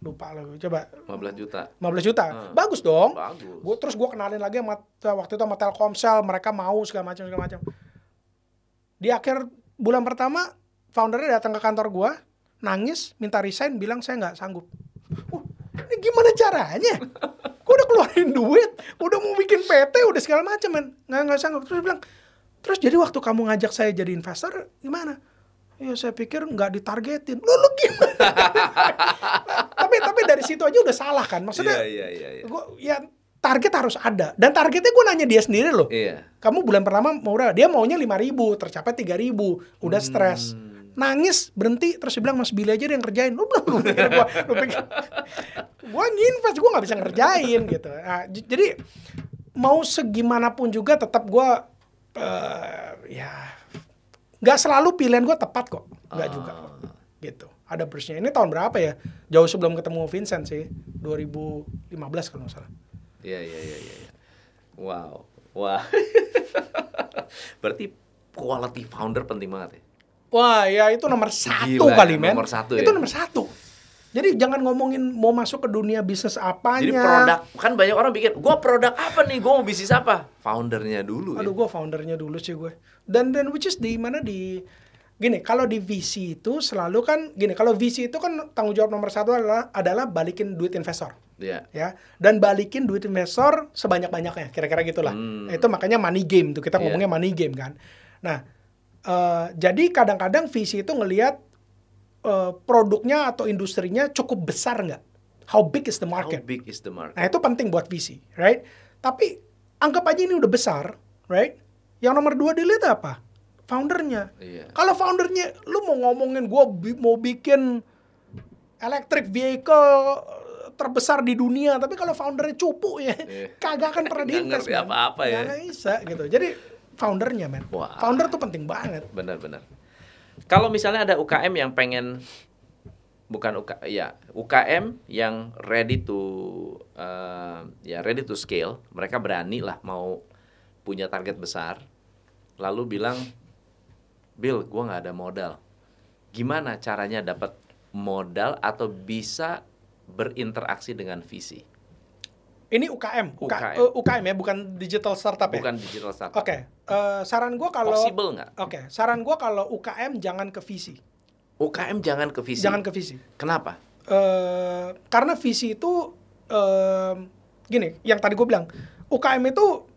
Lupa lah, coba 15 juta. Bagus dong. Bagus. Terus gue kenalin lagi waktu itu sama Telkomsel, mereka mau segala macam. Di akhir bulan pertama, foundernya datang ke kantor gue, nangis, minta resign, bilang saya nggak sanggup. Ini gimana caranya? Gue udah keluarin duit, udah mau bikin PT, udah segala macam, men. Nggak sanggup. Terus dia bilang, terus jadi waktu kamu ngajak saya jadi investor, gimana? Ya saya pikir nggak ditargetin. Lu gimana? Tapi dari situ aja udah salah kan. Maksudnya, Iya. Gua, ya target harus ada. Dan targetnya gue nanya dia sendiri loh. Iya. Kamu bulan pertama mau berapa? Dia maunya 5.000, tercapai 3.000. Udah stres. Nangis, berhenti, terus dia bilang, Mas Billy aja yang ngerjain. Lu pikir gue nginvest, gue gak bisa ngerjain gitu. Nah, jadi mau segimanapun juga tetap gue gak selalu pilihan gue tepat kok. Gak juga kok. Gitu. Ada burstnya. Ini tahun berapa ya? Jauh sebelum ketemu Vincent sih. 2015 kalau gak salah. Iya. Wow. Berarti quality founder penting banget ya? Wah, ya itu nomor 1 Gila, kali, men. Nomor 1 itu ya? nomor 1. Jadi jangan ngomongin mau masuk ke dunia bisnis apanya. Jadi produk, kan banyak orang pikir, gue produk apa nih, gue mau bisnis apa? Foundernya dulu. Aduh, gue foundernya dulu sih gue. Dan which is gini, kalau di VC itu selalu kan gini, kalau VC itu kan tanggung jawab nomor 1 adalah balikin duit investor. Iya. Ya, dan balikin duit investor sebanyak-banyaknya, kira-kira gitulah. Itu makanya money game tuh, kita ngomongnya money game kan. Nah, jadi kadang-kadang VC itu ngelihat produknya atau industrinya cukup besar nggak? How big is the market? How big is the market? Nah, itu penting buat VC, right? Tapi anggap aja ini udah besar, right? Yang nomor 2 dilihat apa? Foundernya. Iya. Kalau foundernya, lu mau ngomongin gue mau bikin electric vehicle terbesar di dunia, tapi kalau foundernya cupu ya, kagak akan pernah diinvest. Nggak ngerti apa-apa ya. Nggak bisa gitu. Jadi foundernya, men. Wah. Founder tuh penting banget. Benar. Kalau misalnya ada UKM yang pengen, UKM yang ready to scale, mereka berani lah mau punya target besar, lalu bilang, Bill, gue nggak ada modal. Gimana caranya dapat modal atau bisa berinteraksi dengan VC? Ini UKM ya, bukan digital startup ya? Bukan digital startup. Oke, saran gue kalau possible nggak? Oke, saran gue kalau UKM jangan ke VC. UKM jangan ke VC. Jangan ke VC. Kenapa? Karena VC itu gini, yang tadi gue bilang, UKM itu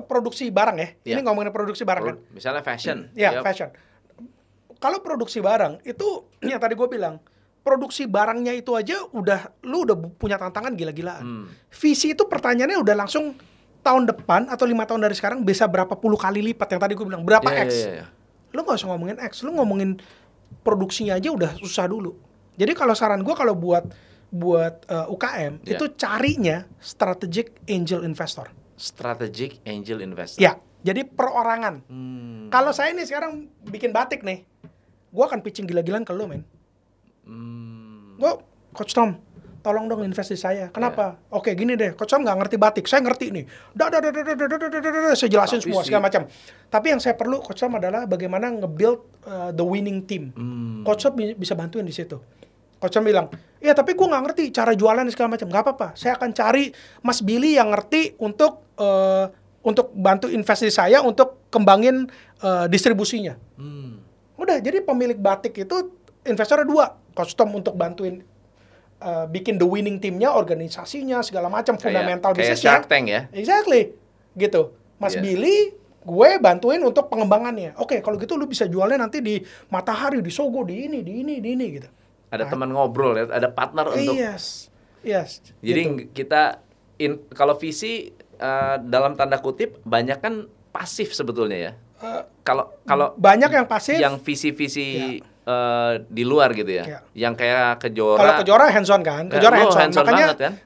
produksi barang ya. Ini ngomongin produksi barang kan. Misalnya fashion. Ya, fashion. Kalau produksi barang itu yang tadi gue bilang, produksi barangnya itu aja lu udah punya tantangan gila-gilaan. VC itu pertanyaannya udah langsung tahun depan atau 5 tahun dari sekarang bisa berapa puluh kali lipat, yang tadi gue bilang berapa X. Lu gak usah ngomongin X, lu ngomongin produksinya aja udah susah dulu. Jadi kalau saran gue kalau buat UKM itu carinya strategic angel investor. Strategic angel investor. Ya, jadi perorangan. Kalau saya nih sekarang bikin batik nih, gue akan pitching gila-gilaan ke lu, men. Gue, Coach Tom, tolong dong invest di saya. Kenapa? Oke, gini deh, Coach Tom nggak ngerti batik, saya ngerti nih. Saya jelasin semua segala macam. Tapi yang saya perlu, Coach Tom, adalah bagaimana nge-build the winning team. Coach Tom bisa bantuin di situ. Coach Tom bilang, iya tapi gue nggak ngerti cara jualan segala macam. Nggak apa-apa, saya akan cari Mas Billy yang ngerti untuk bantu invest di saya untuk kembangin distribusinya. Udah, jadi pemilik batik itu investornya 2. Coach Tom untuk bantuin bikin the winning teamnya, organisasinya, segala macam, fundamental bisnisnya. Kayak Shark Tank ya? Exactly. Gitu. Mas Billy, gue bantuin untuk pengembangannya. Oke, kalau gitu lu bisa jualnya nanti di Matahari, di Sogo, di ini gitu. Ada teman ngobrol ya, ada partner untuk. Yes. Jadi gitu. kita kalau VC dalam tanda kutip banyak kan pasif sebetulnya ya. Kalau banyak yang pasif, yang VC di luar gitu ya. Yang kayak Kejora. Kalau Kejora hands on kan. Kejora hands on.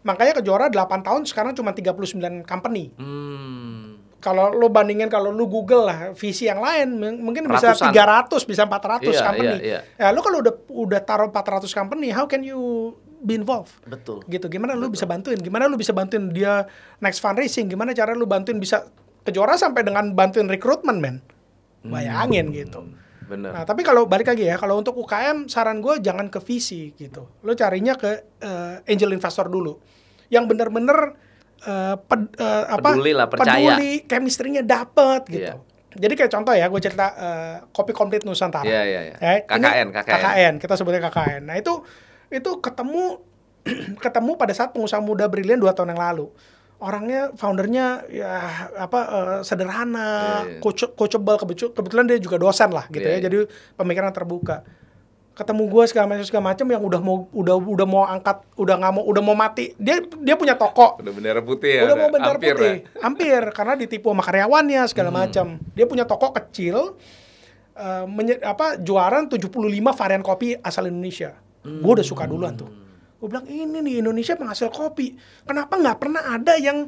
Makanya Kejora 8 tahun sekarang cuma 39 company. Kalau lu bandingin, kalau lu Google lah VC yang lain mungkin bisa 300, bisa 400 company. Ya, lu kalau udah taruh 400 company, how can you be involved? Betul. Gitu. Gimana lu bisa bantuin? Gimana lu bisa bantuin dia next fundraising? Gimana cara lu bantuin bisa Kejora sampai dengan bantuin rekrutmen, men? Bayangin gitu. Bener. Nah, tapi kalau balik lagi ya, kalau untuk UKM saran gue jangan ke VC gitu. Lu carinya ke angel investor dulu. Yang bener-bener peduli lah, percaya. Peduli, chemistry-nya dapet gitu. Jadi kayak contoh ya, gue cerita Kopi Komplit Nusantara. Iya. KKN, kita sebutnya KKN. Nah itu ketemu pada saat pengusaha muda brilian 2 tahun yang lalu. Orangnya, foundernya sederhana, coachable, kebetulan dia juga dosen lah gitu ya. Jadi pemikiran terbuka. ketemu gue segala macam yang udah mau angkat, udah mau mati. Dia punya toko. Udah bendera putih ya. Udah mau bendera hampir putih. Ya? Hampir karena ditipu sama karyawannya segala macam. Dia punya toko kecil juaran 75 varian kopi asal Indonesia. Gue udah suka duluan tuh. Gue bilang ini nih Indonesia penghasil kopi. Kenapa nggak pernah ada yang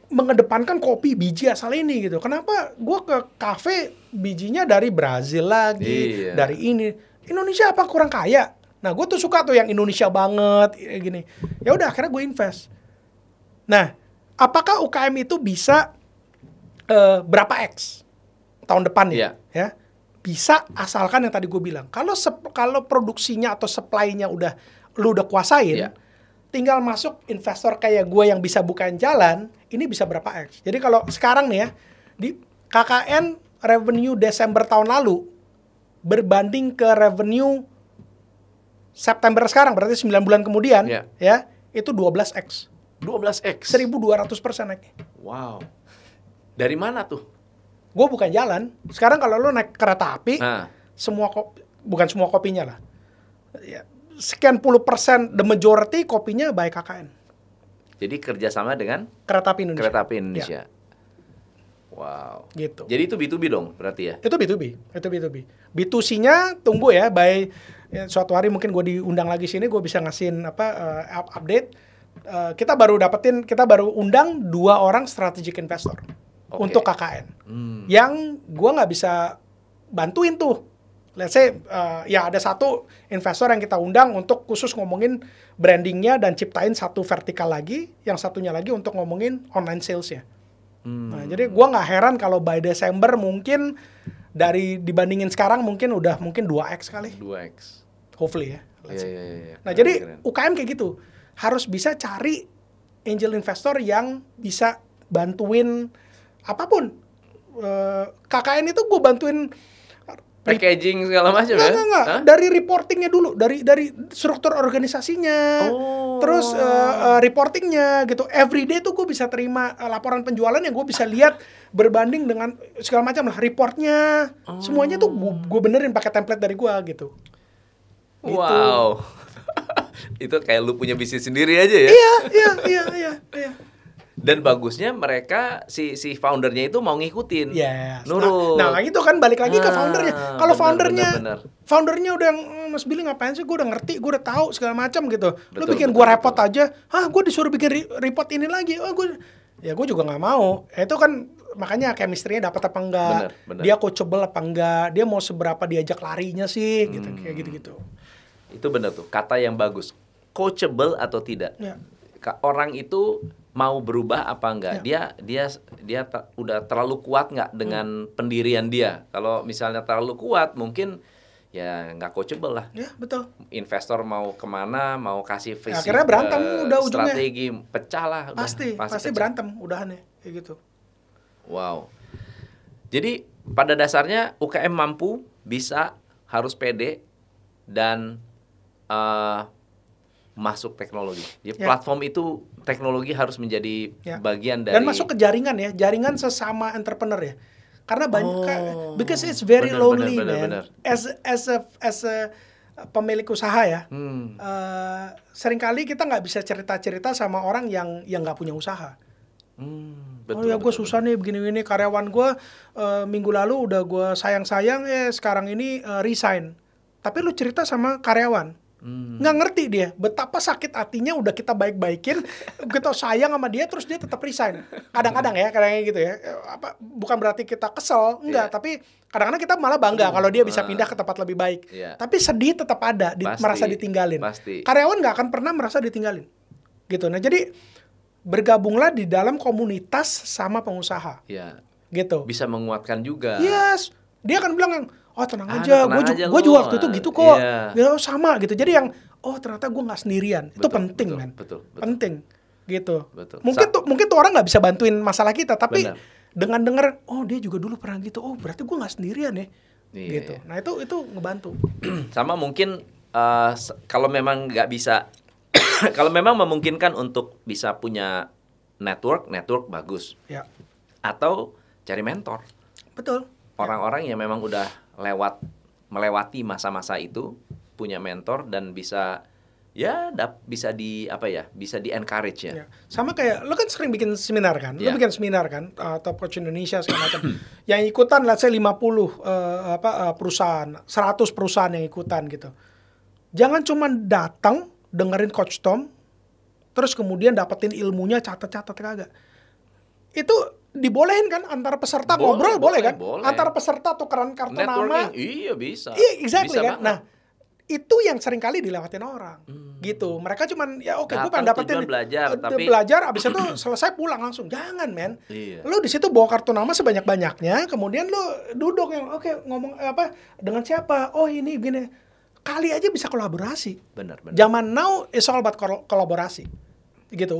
mengedepankan kopi biji asal ini gitu? Kenapa gue ke kafe bijinya dari Brazil lagi, dari ini? Indonesia apa kurang kaya? Nah gue tuh suka tuh yang Indonesia banget gini. Ya udah akhirnya gue invest. Nah apakah UKM itu bisa berapa X tahun depan ya? Bisa asalkan yang tadi gue bilang. Kalau produksinya atau supply-nya lu udah kuasain, tinggal masuk investor kayak gue yang bisa bukain jalan, ini bisa berapa X. Jadi kalau sekarang nih ya, di KKN revenue Desember tahun lalu berbanding ke revenue September sekarang, berarti 9 bulan kemudian, ya itu 12X. 12X? 1.200% naiknya. Wow. Dari mana tuh? Gue bukan jalan. Sekarang kalau lo naik kereta api, bukan semua kopinya lah. Ya, sekian puluh persen, the majority kopinya by KKN. Jadi kerjasama dengan Kereta Api Indonesia. Kereta Api Indonesia. Ya. Wow. Gitu. Jadi itu B2B dong berarti ya? Itu B2B. B2C-nya tunggu ya, suatu hari mungkin gue diundang lagi sini, gue bisa ngasihin update. Kita baru undang 2 orang strategic investor untuk KKN. Yang gue nggak bisa bantuin tuh. Let's say ya ada satu investor yang kita undang untuk khusus ngomongin brandingnya dan ciptain satu vertikal lagi, yang satunya lagi untuk ngomongin online salesnya. Nah, jadi gue nggak heran kalau by Desember mungkin dibandingin sekarang mungkin 2x kali. 2x. Hopefully ya. Yeah. Nah jadi UKM kayak gitu harus bisa cari angel investor yang bisa bantuin apapun. KKN itu gue bantuin packaging segala macam ya? Enggak. Dari reportingnya dulu, dari struktur organisasinya, terus reportingnya gitu. Everyday tuh gue bisa terima laporan penjualan yang gue bisa lihat berbanding dengan segala macam lah reportnya. Semuanya tuh gue benerin pakai template dari gue gitu. Wow. Itu kayak lu punya bisnis sendiri aja ya? Iya. Dan bagusnya mereka si foundernya itu mau ngikutin, nurut. Nah itu kan balik lagi ke foundernya. Kalau foundernya udah Mas Billy ngapain sih? Gue udah ngerti, gue udah tahu segala macam gitu. Lu bikin gue repot aja. Gue disuruh bikin report ini lagi. Gue juga nggak mau. Itu kan makanya chemistry-nya dapat apa enggak? Bener. Dia coachable apa enggak? Dia mau seberapa diajak larinya sih? Gitu kayak gitu. Itu benar tuh kata yang bagus. Coachable atau tidak? Ya. Orang itu mau berubah apa enggak? Ya. Dia udah terlalu kuat nggak dengan pendirian dia? Kalau misalnya terlalu kuat, mungkin ya nggak coachable lah. Ya betul. Investor mau kemana, mau kasih visi, akhirnya berantem udah ujungnya. Strategi pecah lah. Pasti berantem udahannya kayak gitu. Wow. Jadi pada dasarnya UKM mampu, bisa, harus pede dan masuk teknologi. Jadi platform itu teknologi harus menjadi bagian dari. Dan masuk ke jaringan ya, jaringan sesama entrepreneur ya. Karena banyak because it's very lonely man. As a pemilik usaha ya, seringkali kita nggak bisa cerita sama orang yang nggak punya usaha. Gue susah nih begini-begini, karyawan gue minggu lalu udah gue sayang-sayang, sekarang ini resign. Tapi lu cerita sama karyawan, nggak ngerti dia betapa sakit hatinya. Udah kita baik-baikin, kita sayang sama dia, terus dia tetap resign. Kadang-kadang gitu ya. Bukan berarti kita kesel, enggak. Tapi kadang-kadang kita malah bangga kalau dia bisa pindah ke tempat lebih baik. Tapi sedih tetap ada, merasa ditinggalin. Karyawan nggak akan pernah merasa ditinggalin, gitu. Nah jadi bergabunglah di dalam komunitas sama pengusaha, gitu. Bisa menguatkan juga. Yes, dia akan bilang tenang aja, gue juga waktu itu gitu kok. Sama gitu. Jadi yang ternyata gue nggak sendirian. Itu penting, man. Penting gitu. Mungkin tuh orang nggak bisa bantuin masalah kita, tapi dengan dengar dia juga dulu pernah gitu. Berarti gue nggak sendirian ya. Gitu. Nah itu ngebantu. Sama mungkin kalau memang nggak bisa, kalau memang memungkinkan untuk bisa punya network bagus. Atau cari mentor. Betul. Orang-orang yang memang udah melewati masa-masa itu, punya mentor dan bisa bisa di encourage ya. Sama kayak lo kan sering bikin seminar kan, lo Ya. bikin seminar kan, Top Coach Indonesia segala macam. Yang ikutan let's say 50 perusahaan, 100 perusahaan yang ikutan gitu. Jangan cuma datang dengerin Coach Tom, terus kemudian dapetin ilmunya catat-catat kagak. Itu dibolehin kan antar peserta ngobrol boleh kan? Boleh. Antar peserta tukeran kartu nama. Iya bisa. Iya exactly Bisa kan. banget. Nah itu yang sering kali dilewatin orang, gitu. Mereka cuman gue pengen dapetin belajar, abis itu selesai pulang langsung. Jangan men, lo di situ bawa kartu nama sebanyak-banyaknya, kemudian lo duduk yang ngomong dengan siapa? Oh ini gini, kali aja bisa kolaborasi. Benar. Zaman now is all about kolaborasi, gitu.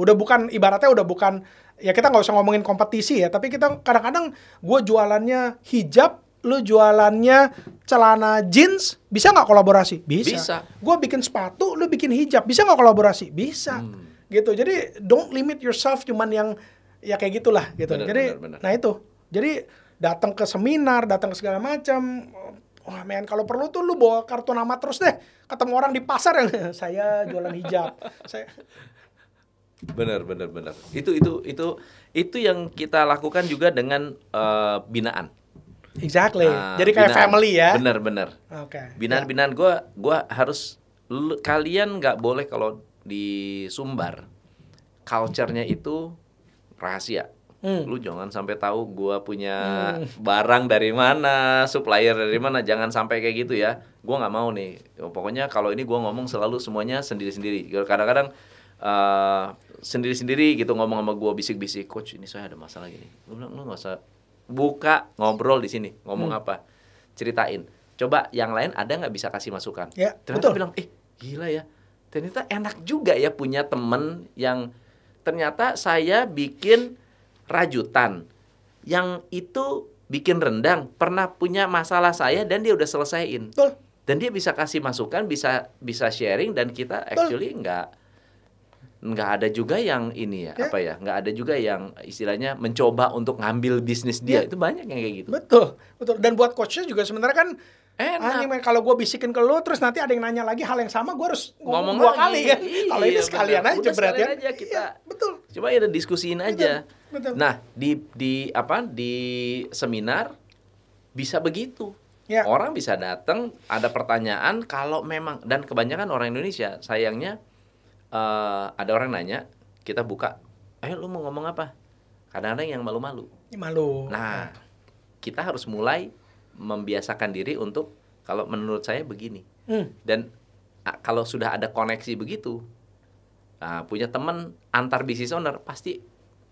Ibaratnya udah bukan ya kita nggak usah ngomongin kompetisi ya, tapi kita kadang-kadang gue jualannya hijab, lu jualannya celana jeans, bisa nggak kolaborasi? Bisa. Gue bikin sepatu, lu bikin hijab, bisa nggak kolaborasi? Bisa. Gitu. Jadi don't limit yourself cuman yang ya kayak gitulah gitu. Bener. Nah itu. Jadi datang ke seminar, datang ke segala macam. Wah men, kalau perlu tuh lu bawa kartu nama terus deh. Ketemu orang di pasar yang saya jualan hijab. Bener. Itu yang kita lakukan juga dengan binaan. Exactly. Jadi kayak family ya. Bener. Okay. Binaan gue harus kalian nggak boleh kalau di Sumbar culture-nya itu rahasia. Lu jangan sampai tahu gue punya barang dari mana, supplier dari mana, jangan sampai kayak gitu ya. Gue nggak mau nih. Pokoknya kalau ini gue ngomong selalu semuanya sendiri-sendiri. Kadang-kadang sendiri-sendiri gitu ngomong sama gue bisik-bisik, coach ini saya ada masalah gini. Gue bilang lu nggak usah buka ngobrol di sini, ngomong apa, ceritain. Coba yang lain ada nggak bisa kasih masukan. Ternyata bilang, gila ya, ternyata enak juga ya punya temen yang ternyata saya bikin rajutan, yang itu bikin rendang, pernah punya masalah saya dan dia udah selesaiin. Betul. Dan dia bisa kasih masukan, bisa sharing, dan kita actually nggak ada juga yang ini nggak ada juga yang istilahnya mencoba untuk ngambil bisnis dia. Itu banyak yang kayak gitu. Betul. Dan buat coachnya juga sebenarnya kan enak. Kalau gue bisikin ke lu terus nanti ada yang nanya lagi hal yang sama, gue harus ngomong 2 kali kan. Kalau ini sekalian aja berarti kan. Kita betul. Coba ya diskusiin aja. Betul. Nah, di seminar bisa begitu. Orang bisa datang, ada pertanyaan, kalau memang, dan kebanyakan orang Indonesia sayangnya ada orang nanya, kita buka, lu mau ngomong apa? Kadang-kadang yang malu-malu. Malu. Nah, kita harus mulai membiasakan diri untuk kalau menurut saya begini. Dan kalau sudah ada koneksi begitu, punya teman antar business owner pasti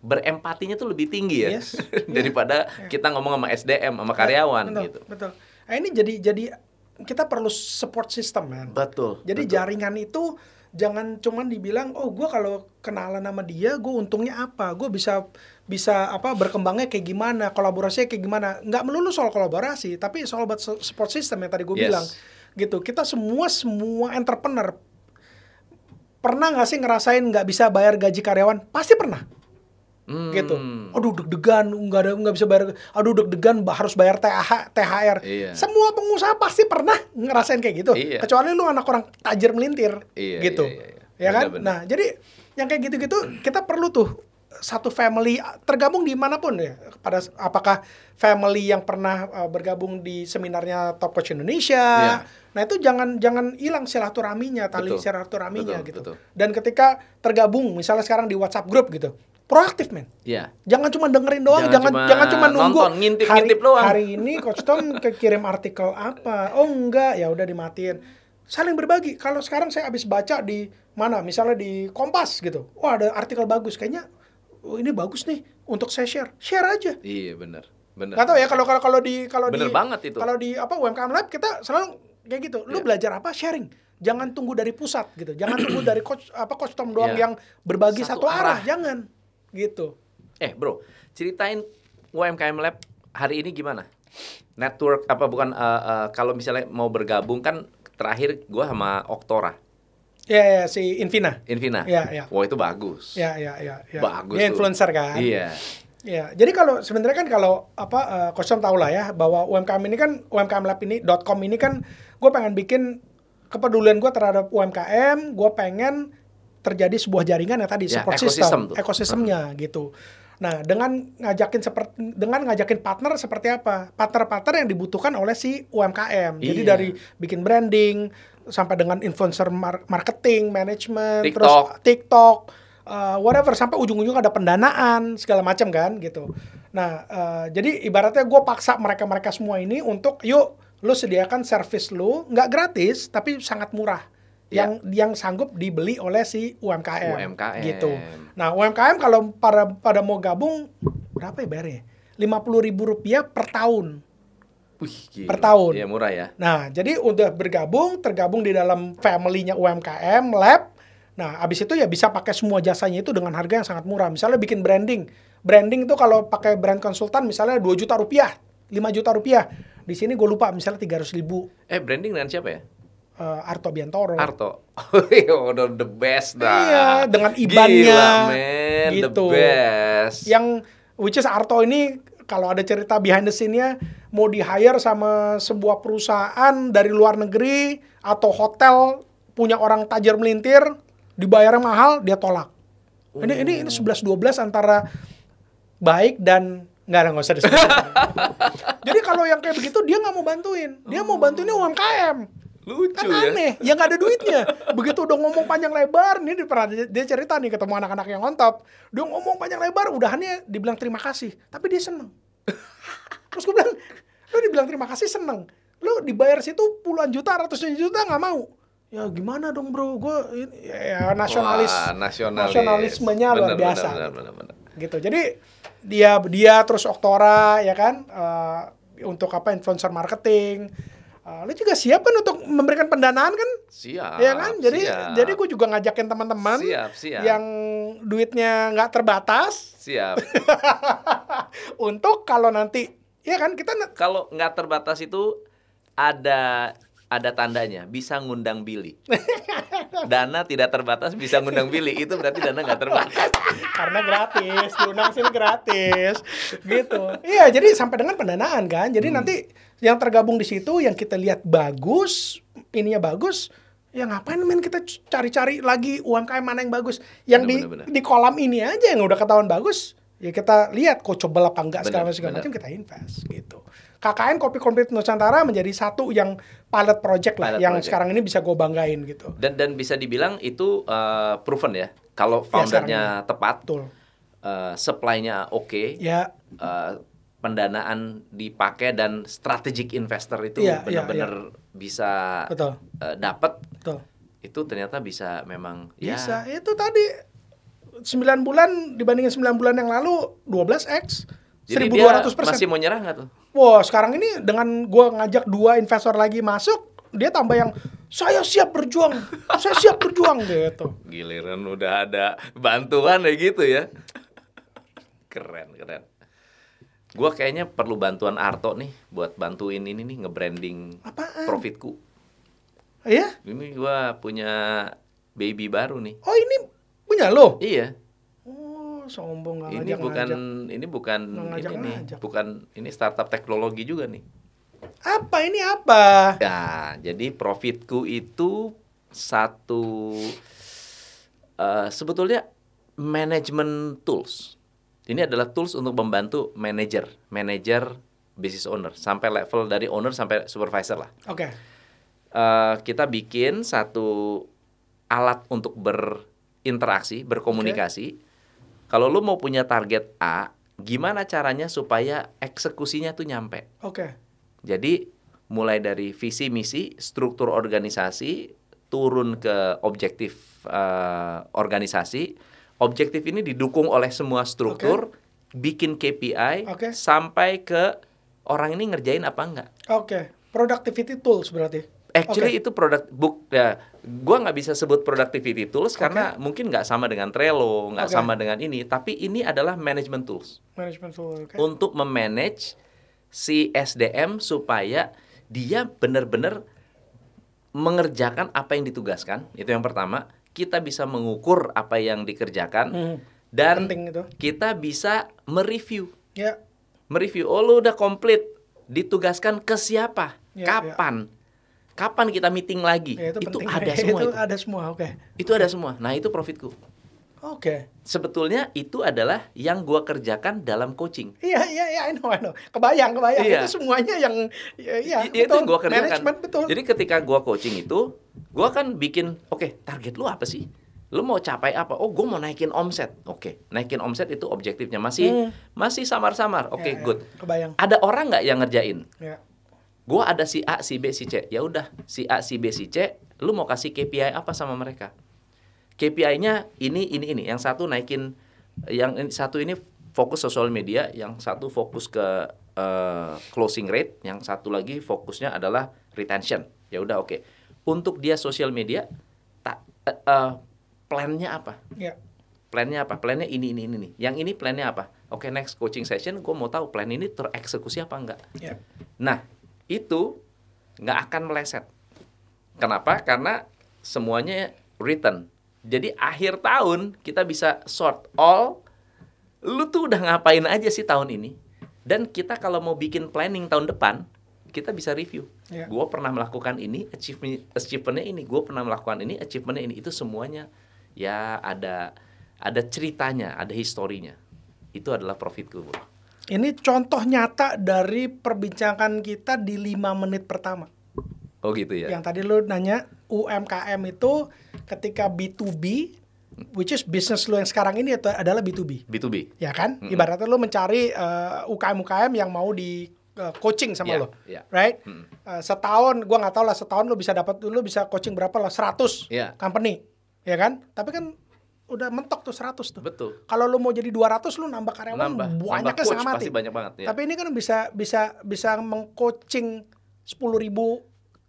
berempatinya tuh lebih tinggi ya daripada kita ngomong sama SDM, sama karyawan gitu. Betul. Nah, ini jadi kita perlu support system man. Betul. Jadi jaringan itu jangan cuman dibilang, gue kalau kenalan sama dia, gue untungnya apa? Gue bisa berkembangnya kayak gimana? Kolaborasinya kayak gimana? Nggak melulu soal kolaborasi, tapi soal support system yang tadi gue bilang. Gitu. Kita semua entrepreneur pernah nggak sih ngerasain nggak bisa bayar gaji karyawan? Pasti pernah. Gitu. Aduh deg-degan, nggak bisa bayar. Aduh deg-degan harus bayar THR. Semua pengusaha pasti pernah ngerasain kayak gitu. Kecuali lu anak orang tajir melintir, gitu. Ya kan? Bener. Nah, jadi yang kayak gitu-gitu kita perlu tuh satu family tergabung dimanapun ya. Apakah family yang pernah bergabung di seminarnya Top Coach Indonesia. Nah itu jangan hilang silaturahminya, tali silaturahminya gitu. Betul. Dan ketika tergabung, misalnya sekarang di WhatsApp group gitu. Proaktif men. Jangan cuma dengerin doang, jangan cuma nunggu nonton, ngintip doang. Hari ini Coach Tom kirim artikel apa? Oh enggak, ya udah dimatiin. Saling berbagi. Kalau sekarang saya habis baca di mana? Misalnya di Kompas gitu. Wah, ada artikel bagus. Kayaknya ini bagus nih untuk saya share. Share aja. Iya, benar. Gak tau ya kalau di banget itu. Kalau di UMKM Lab kita selalu kayak gitu. Lu belajar apa? Sharing. Jangan tunggu dari pusat gitu. Jangan tunggu dari Coach Tom doang yang berbagi satu arah. Jangan. Gitu. Bro, ceritain UMKM Lab hari ini gimana? Network kalau misalnya mau bergabung kan terakhir gue sama Oktora. Ya, si Invina. Ya. Wah, itu bagus. Ya. Bagus. Dia influencer kan? Iya. Ya, jadi kalau sebenarnya kan kalau Coach Tom tahu lah ya bahwa UMKM ini kan UMKM Lab ini .com ini kan gue pengen bikin kepedulian gue terhadap UMKM, gue pengen terjadi sebuah jaringan yang tadi support system, ekosistemnya gitu. Nah, dengan ngajakin partner seperti apa? Partner-partner yang dibutuhkan oleh si UMKM. Jadi dari bikin branding sampai dengan influencer marketing, management, terus TikTok, whatever, sampai ujung-ujung ada pendanaan segala macam kan gitu. Nah, jadi ibaratnya gue paksa mereka semua ini untuk yuk lu sediakan service lu nggak gratis tapi sangat murah. Yang sanggup dibeli oleh si UMKM gitu. Nah, UMKM kalau pada mau gabung berapa ya bayarnya? Rp50.000 per tahun. Wih, gila. Per tahun. Iya, murah ya. Nah, jadi udah tergabung di dalam family-nya UMKM Lab. Nah, abis itu ya bisa pakai semua jasanya itu dengan harga yang sangat murah. Misalnya bikin branding. Branding itu kalau pakai brand konsultan misalnya Rp2 juta, Rp5 juta. Di sini gue lupa misalnya 300.000. Branding dengan siapa ya? Arto Biantoro. Arto. Udah the best dah. Iya, dengan IBAN-nya. Gila, man, gitu. The best. Yang which is Arto ini kalau ada cerita behind the scene-nya mau di-hire sama sebuah perusahaan dari luar negeri atau hotel punya orang tajir melintir, dibayarnya mahal, dia tolak. Ini 11-12 antara baik dan nggak usah disebut. Jadi kalau yang kayak begitu dia nggak mau bantuin. Dia mau bantuinnya UMKM. Lucu kan ya. Aneh, yang nggak ada duitnya. Begitu udah ngomong panjang lebar, nih dia cerita nih ketemu anak-anak yang on top. Dia ngomong panjang lebar, udahannya dibilang terima kasih. Tapi dia seneng. Terus gue bilang, lu dibilang terima kasih seneng. Lu dibayar situ puluhan juta, ratusan juta nggak mau. Ya gimana dong bro, gue ya nasionalismenya luar biasa. Bener. Gitu. Jadi dia terus Oktora ya kan untuk influencer marketing. Lu juga siap kan untuk memberikan pendanaan kan? Siap. Ya kan? Jadi gue juga ngajakin teman-teman yang duitnya nggak terbatas. Siap. Untuk kalau nanti ya kan kita kalau nggak terbatas itu ada tandanya bisa ngundang Billy. Dana tidak terbatas bisa ngundang Billy, itu berarti dana nggak terbatas. Karena gratis, diundang sini gratis, gitu. Iya, jadi sampai dengan pendanaan kan. Jadi nanti yang tergabung di situ, yang kita lihat bagus, ininya bagus, ya ngapain kita cari-cari lagi UMKM mana yang bagus? Yang di kolam ini aja yang udah ketahuan bagus, ya kita lihat coachable apa enggak segala macam kita invest gitu. KKN Kopi Komplit Nusantara menjadi satu yang pilot project lah yang sekarang ini bisa gue banggain gitu. Dan bisa dibilang itu proven ya. Kalau foundernya tepat, supply-nya oke, pendanaan dipakai dan strategic investor itu benar-benar bisa dapat. Itu ternyata bisa memang bisa. Itu tadi 9 bulan dibandingin 9 bulan yang lalu 12x. Jadi 1.200%. Dia masih mau nyerah nggak tuh? Wah, sekarang ini dengan gue ngajak 2 investor lagi masuk, dia tambah yang saya siap berjuang gitu. Giliran udah ada bantuan kayak gitu ya. Keren. Gue kayaknya perlu bantuan Arto nih buat bantuin ini nih nge-branding Profitku. Iya? Ini gue punya baby baru nih. Oh, ini punya lo? Iya. Sombong ini ini startup teknologi juga nih. Apa? Ya, jadi Profitku itu satu sebetulnya management tools. Ini adalah tools untuk membantu manager business owner sampai level dari owner sampai supervisor lah. Oke. Kita bikin satu alat untuk berinteraksi, berkomunikasi. Kalau lu mau punya target A, gimana caranya supaya eksekusinya tuh nyampe? Oke. Jadi mulai dari visi misi, struktur organisasi, turun ke objektif organisasi. Objektif ini didukung oleh semua struktur, bikin KPI, sampai ke orang ini ngerjain apa enggak. Oke. Productivity tools berarti. Actually itu produk gua nggak bisa sebut productivity tools karena mungkin nggak sama dengan Trello, nggak sama dengan ini, tapi ini adalah management tools. Untuk memanage si SDM supaya dia benar-benar mengerjakan apa yang ditugaskan. Itu yang pertama. Kita bisa mengukur apa yang dikerjakan dan kita bisa mereview. Mereview, lu udah komplit, ditugaskan ke siapa, kapan. Kapan kita meeting lagi? Ya, itu ada semua. Itu ada semua, oke. Itu ada semua. Nah, itu profitku. Oke. Sebetulnya itu adalah yang gua kerjakan dalam coaching. Iya, I know. Kebayang. Iya. Itu semuanya yang itu yang gua kerjakan. Management, betul. Jadi ketika gua coaching itu, gua kan bikin, oke, target lu apa sih? Lu mau capai apa? Oh, gua mau naikin omset. Oke, naikin omset itu objektifnya masih samar-samar. Oke, good. Kebayang. Ada orang nggak yang ngerjain? Ya. Gua ada si A, si B, si C. Ya udah, si A, si B, si C, lu mau kasih KPI apa sama mereka? KPI-nya ini. Yang satu naikin, yang satu ini fokus sosial media, yang satu fokus ke closing rate, yang satu lagi fokusnya adalah retention. Ya udah, oke. Untuk dia sosial media, plannya apa? Ya. Plannya apa? Plannya ini. Yang ini plannya apa? Oke, next coaching session, gue mau tahu plan ini tereksekusi apa enggak. Ya. Nah, itu nggak akan meleset. Kenapa? Karena semuanya written. Jadi akhir tahun kita bisa sort all, lu tuh udah ngapain aja sih tahun ini. Dan kita kalau mau bikin planning tahun depan, kita bisa review. Yeah. Gue pernah melakukan ini, achievementnya ini. Gue pernah melakukan ini, achievementnya ini. Itu semuanya ya ada ceritanya, ada historinya. Itu adalah profitku, bro. Ini contoh nyata dari perbincangan kita di 5 menit pertama. Oh gitu ya. Yang tadi lu nanya UMKM itu ketika B2B, which is business lu yang sekarang ini itu adalah B2B. B2B. Ya kan? Ibaratnya lu mencari UKM-UKM yang mau di coaching sama lo. Right? Setahun, gua nggak tahu lah setahun lu bisa dapat, lu bisa coaching berapa lah, 100 company. Ya kan? Tapi kan udah mentok tuh 100 tuh. Betul. Kalau lu mau jadi 200 lu nambah karyawan banyaknya setengah mati. Pasti banyak banget ya. Tapi ini kan bisa mengcoaching 10.000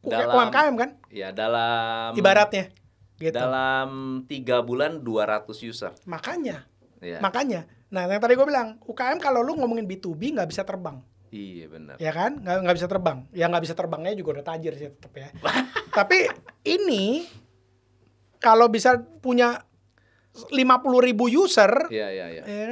UMKM kan? Ya, dalam ibaratnya gitu. Dalam 3 bulan 200 user. Makanya. Ya. Makanya. Nah, yang tadi gue bilang, UKM kalau lu ngomongin B2B nggak bisa terbang. Iya, benar. Ya kan? Nggak bisa terbang. Ya nggak bisa terbangnya juga udah tajir sih tetap ya. Tapi ini kalau bisa punya 50.000 user, ya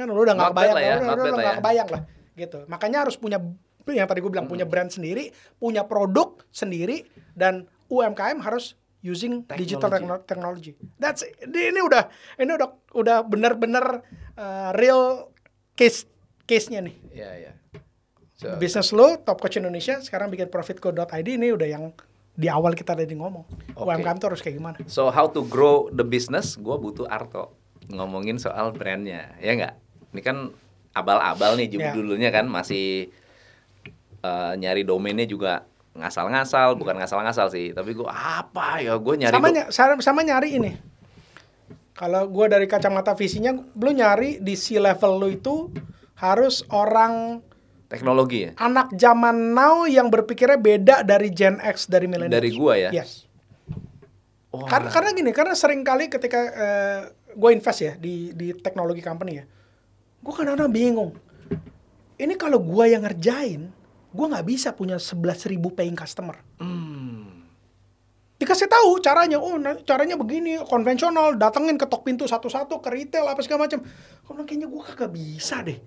kan lu udah nggak kebayang lah ya, udah nggak kebayang lah gitu. Makanya harus punya yang tadi gue bilang punya brand sendiri, punya produk sendiri, dan UMKM harus using digital technology. Ini udah benar-benar real case-nya nih. Iya. Bisnis lo Top Coach Indonesia sekarang bikin profitco.id, ini udah yang di awal kita tadi ngomong. UMKM tuh harus kayak gimana? So how to grow the business? Gue butuh Arto ngomongin soal brandnya, ya nggak? Ini kan abal-abal nih dulunya kan masih nyari domainnya juga ngasal-ngasal, bukan ngasal-ngasal sih, tapi gue nyari sama nyari ini. Kalau gue dari kacamata visinya, lu nyari di C-level lu itu harus orang teknologi ya? Anak zaman now yang berpikirnya beda dari Gen X, dari milenial. Dari gua ya? Yes. Karena sering kali ketika gue invest ya di teknologi company ya, gue kadang-kadang bingung. Ini kalau gue yang ngerjain, gue nggak bisa punya 11.000 paying customer. Dikasih tahu caranya, caranya begini, konvensional, datengin ketok pintu satu-satu ke retail apa segala macam. Kayaknya gue kagak bisa deh.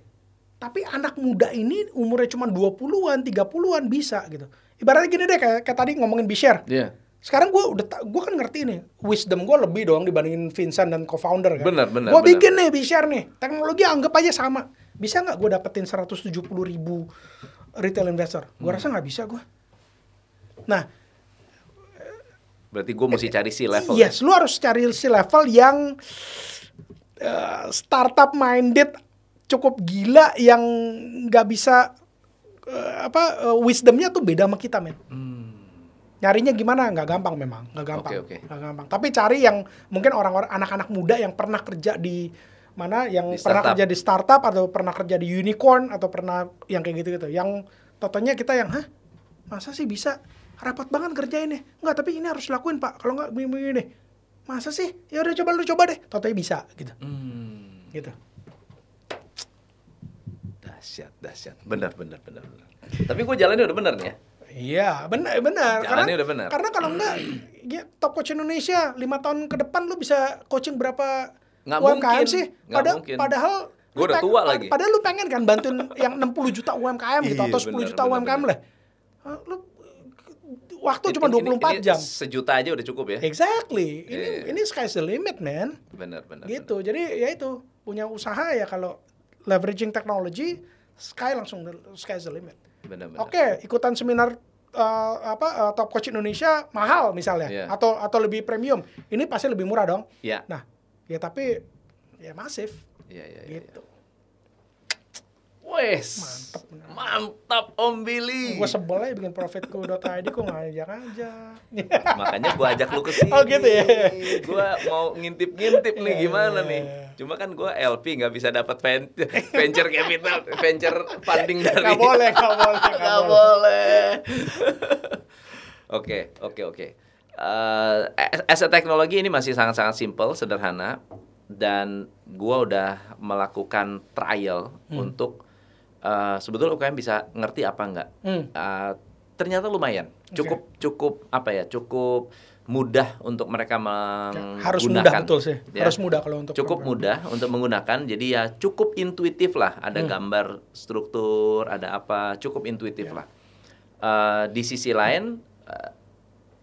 Tapi anak muda ini umurnya cuma 20-an, 30-an bisa gitu. Ibaratnya gini deh, kayak tadi ngomongin B-Share. Iya. Sekarang gue kan ngerti nih, wisdom gue lebih dong dibandingin Vincent dan co-founder kan. Benar. Gue bikin nih B-Share nih, teknologi anggap aja sama. Bisa nggak gue dapetin 170.000 retail investor? Gue rasa nggak bisa gue. Nah, berarti gue mesti cari C-level. Yes, lu harus cari C-level yang startup minded, cukup gila, yang nggak bisa wisdomnya tuh beda sama kita, men. Nyarinya gimana? Nggak gampang memang, nggak gampang. Nggak gampang. Tapi cari yang mungkin orang-orang anak-anak muda yang pernah kerja di mana, yang pernah kerja di startup atau pernah kerja di unicorn atau pernah yang kayak gitu-gitu. Yang totonya kita yang, masa sih bisa? Repot banget kerjainnya. Enggak, tapi ini harus lakuin, Pak. Kalau nggak begini. Masa sih? Ya udah lu coba deh. Totonya bisa gitu. Gitu. Dahsyat. Benar. Tapi gue jalannya udah benar nih ya. Iya, benar. Jalannya udah benar. Karena kalau enggak, Top Coach Indonesia 5 tahun ke depan lu bisa coaching berapa nggak UMKM mungkin sih? mungkin. Padahal gue udah tua lagi. Padahal lu pengen kan bantuin yang 60 juta UMKM gitu, atau 10 juta UMKM lah. Lu waktu cuma 24 jam. Sejuta aja udah cukup ya. Exactly. Ini sky's the limit, man. Benar. Gitu. Jadi ya itu, punya usaha ya kalau leveraging technology, sky's the limit. Benar. Oke, ikutan seminar Top Coach Indonesia mahal misalnya, atau lebih premium. Ini pasti lebih murah dong. Iya. Nah, ya tapi ya masif. Iya. Gitu. Wes, mantap Om Billy. Gue sebel aja bikin profitku.id kok ngajak aja. Makanya gue ajak lu ke sini. Oh gitu ya. Gue mau ngintip-ngintip nih gimana nih. Cuma kan gue LP nggak bisa dapat venture capital, venture funding dari. Nggak boleh. Oke. As a teknologi ini masih sangat-sangat simple, sederhana, dan gue udah melakukan trial untuk sebetulnya UKM bisa ngerti apa enggak. Ternyata lumayan, cukup mudah untuk mereka menggunakan. Harus mudah, betul sih. Ya. Harus mudah kalau untuk cukup mudah untuk menggunakan. Jadi ya cukup intuitif lah. Ada gambar struktur, ada apa, cukup intuitif lah. Di sisi lain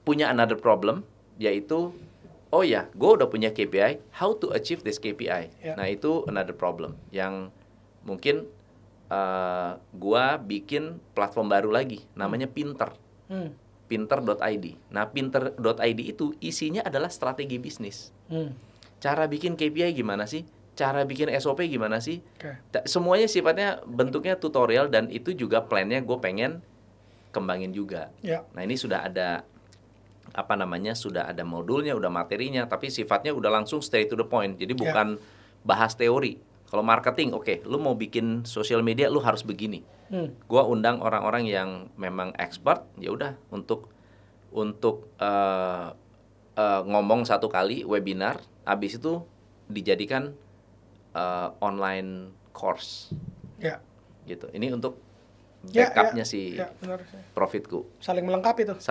punya another problem, yaitu gue udah punya KPI, how to achieve this KPI. Nah itu another problem yang mungkin gua bikin platform baru lagi, namanya Pinter. Pinter.id. Nah, Pinter.id itu isinya adalah strategi bisnis. Cara bikin KPI gimana sih? Cara bikin SOP gimana sih? Semuanya sifatnya bentuknya tutorial, dan itu juga plannya gue pengen kembangin juga. Nah, ini sudah ada sudah ada modulnya, udah materinya, tapi sifatnya udah langsung straight to the point. Jadi bukan bahas teori. Kalau marketing, lu mau bikin sosial media, lu harus begini. Gua undang orang-orang yang memang expert, ya udah untuk ngomong satu kali webinar, habis itu dijadikan online course. Gitu. Ini untuk backupnya profitku. Saling melengkapi tuh.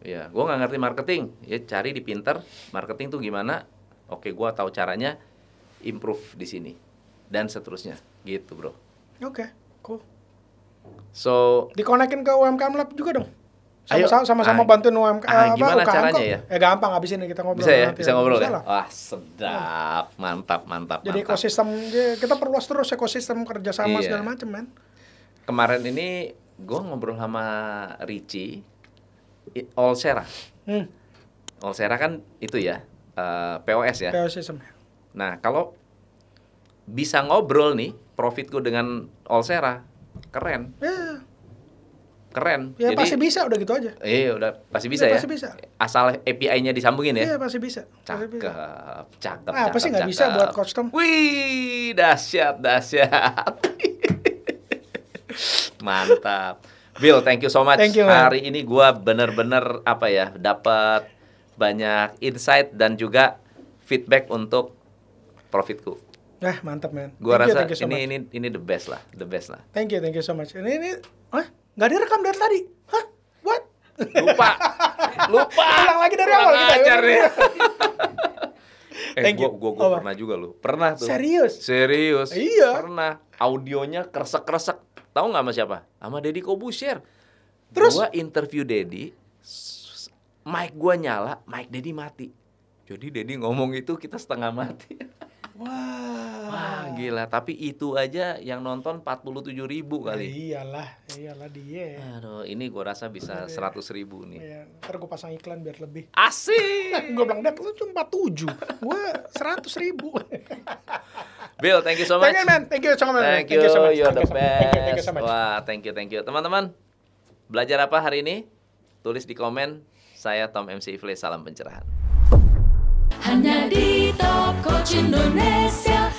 Ya, gue nggak ngerti marketing, ya cari di Pinter marketing tuh gimana. Oke, gue tahu caranya, improve di sini dan seterusnya, gitu bro. Oke, cool. So dikonekin ke UMKM Lab juga dong. Sama-sama bantuin UMKM. Gimana caranya ya? Gampang, abis ini kita ngobrol. Bisa ngobrol ya? Wah, sedap, mantap. Jadi ekosistem, kita perluas terus ekosistem kerjasama segala macam, man. Kemarin ini gue ngobrol sama Richie, Allsera. Allsera kan itu ya, POS ya. POS system. Nah, kalau bisa ngobrol nih, profitku dengan Allsera, keren. Keren. Ya, jadi pasti bisa, udah gitu aja. Iya, udah pasti bisa ya. Pasti bisa. Asal API-nya disambungin ya. Iya, pasti bisa. Cakep. Apa sih nggak bisa buat Coach Tom? Wih, dahsyat. Mantap. Bill, thank you so much. Thank you, man. Hari ini gua bener-bener dapat banyak insight dan juga feedback untuk profitku. Nah, mantap, man. Gua rasa ini the best lah. Thank you so much. Ini nggak direkam dari tadi. Hah? What? Lupa. Ulang lagi dari awal kita. Ajar nih. Thank you. Gua pernah juga lu. Pernah tuh. Serius? Iya. Pernah. Audionya kresek-kresek. Tahu nggak sama siapa? Sama Deddy Corbuzier. Terus? Gua interview Deddy, mic gua nyala, mic Deddy mati. Jadi Deddy ngomong itu kita setengah mati. Wah, gila. Tapi itu aja yang nonton 47.000 kali. Iyalah dia. Aduh, ini gua rasa bisa 100.000 nih. Iya, ntar gua pasang iklan biar lebih. Asik. Gua bilang, "Dad, lu cuma 47. Gua 100.000." Bill, thank you so much. Thank you so much. Thank you, you're the best. Wah, thank you. Teman-teman, belajar apa hari ini? Tulis di komen. Saya Tom MC Ifle, salam pencerahan. Hanya di Top Coach Indonesia.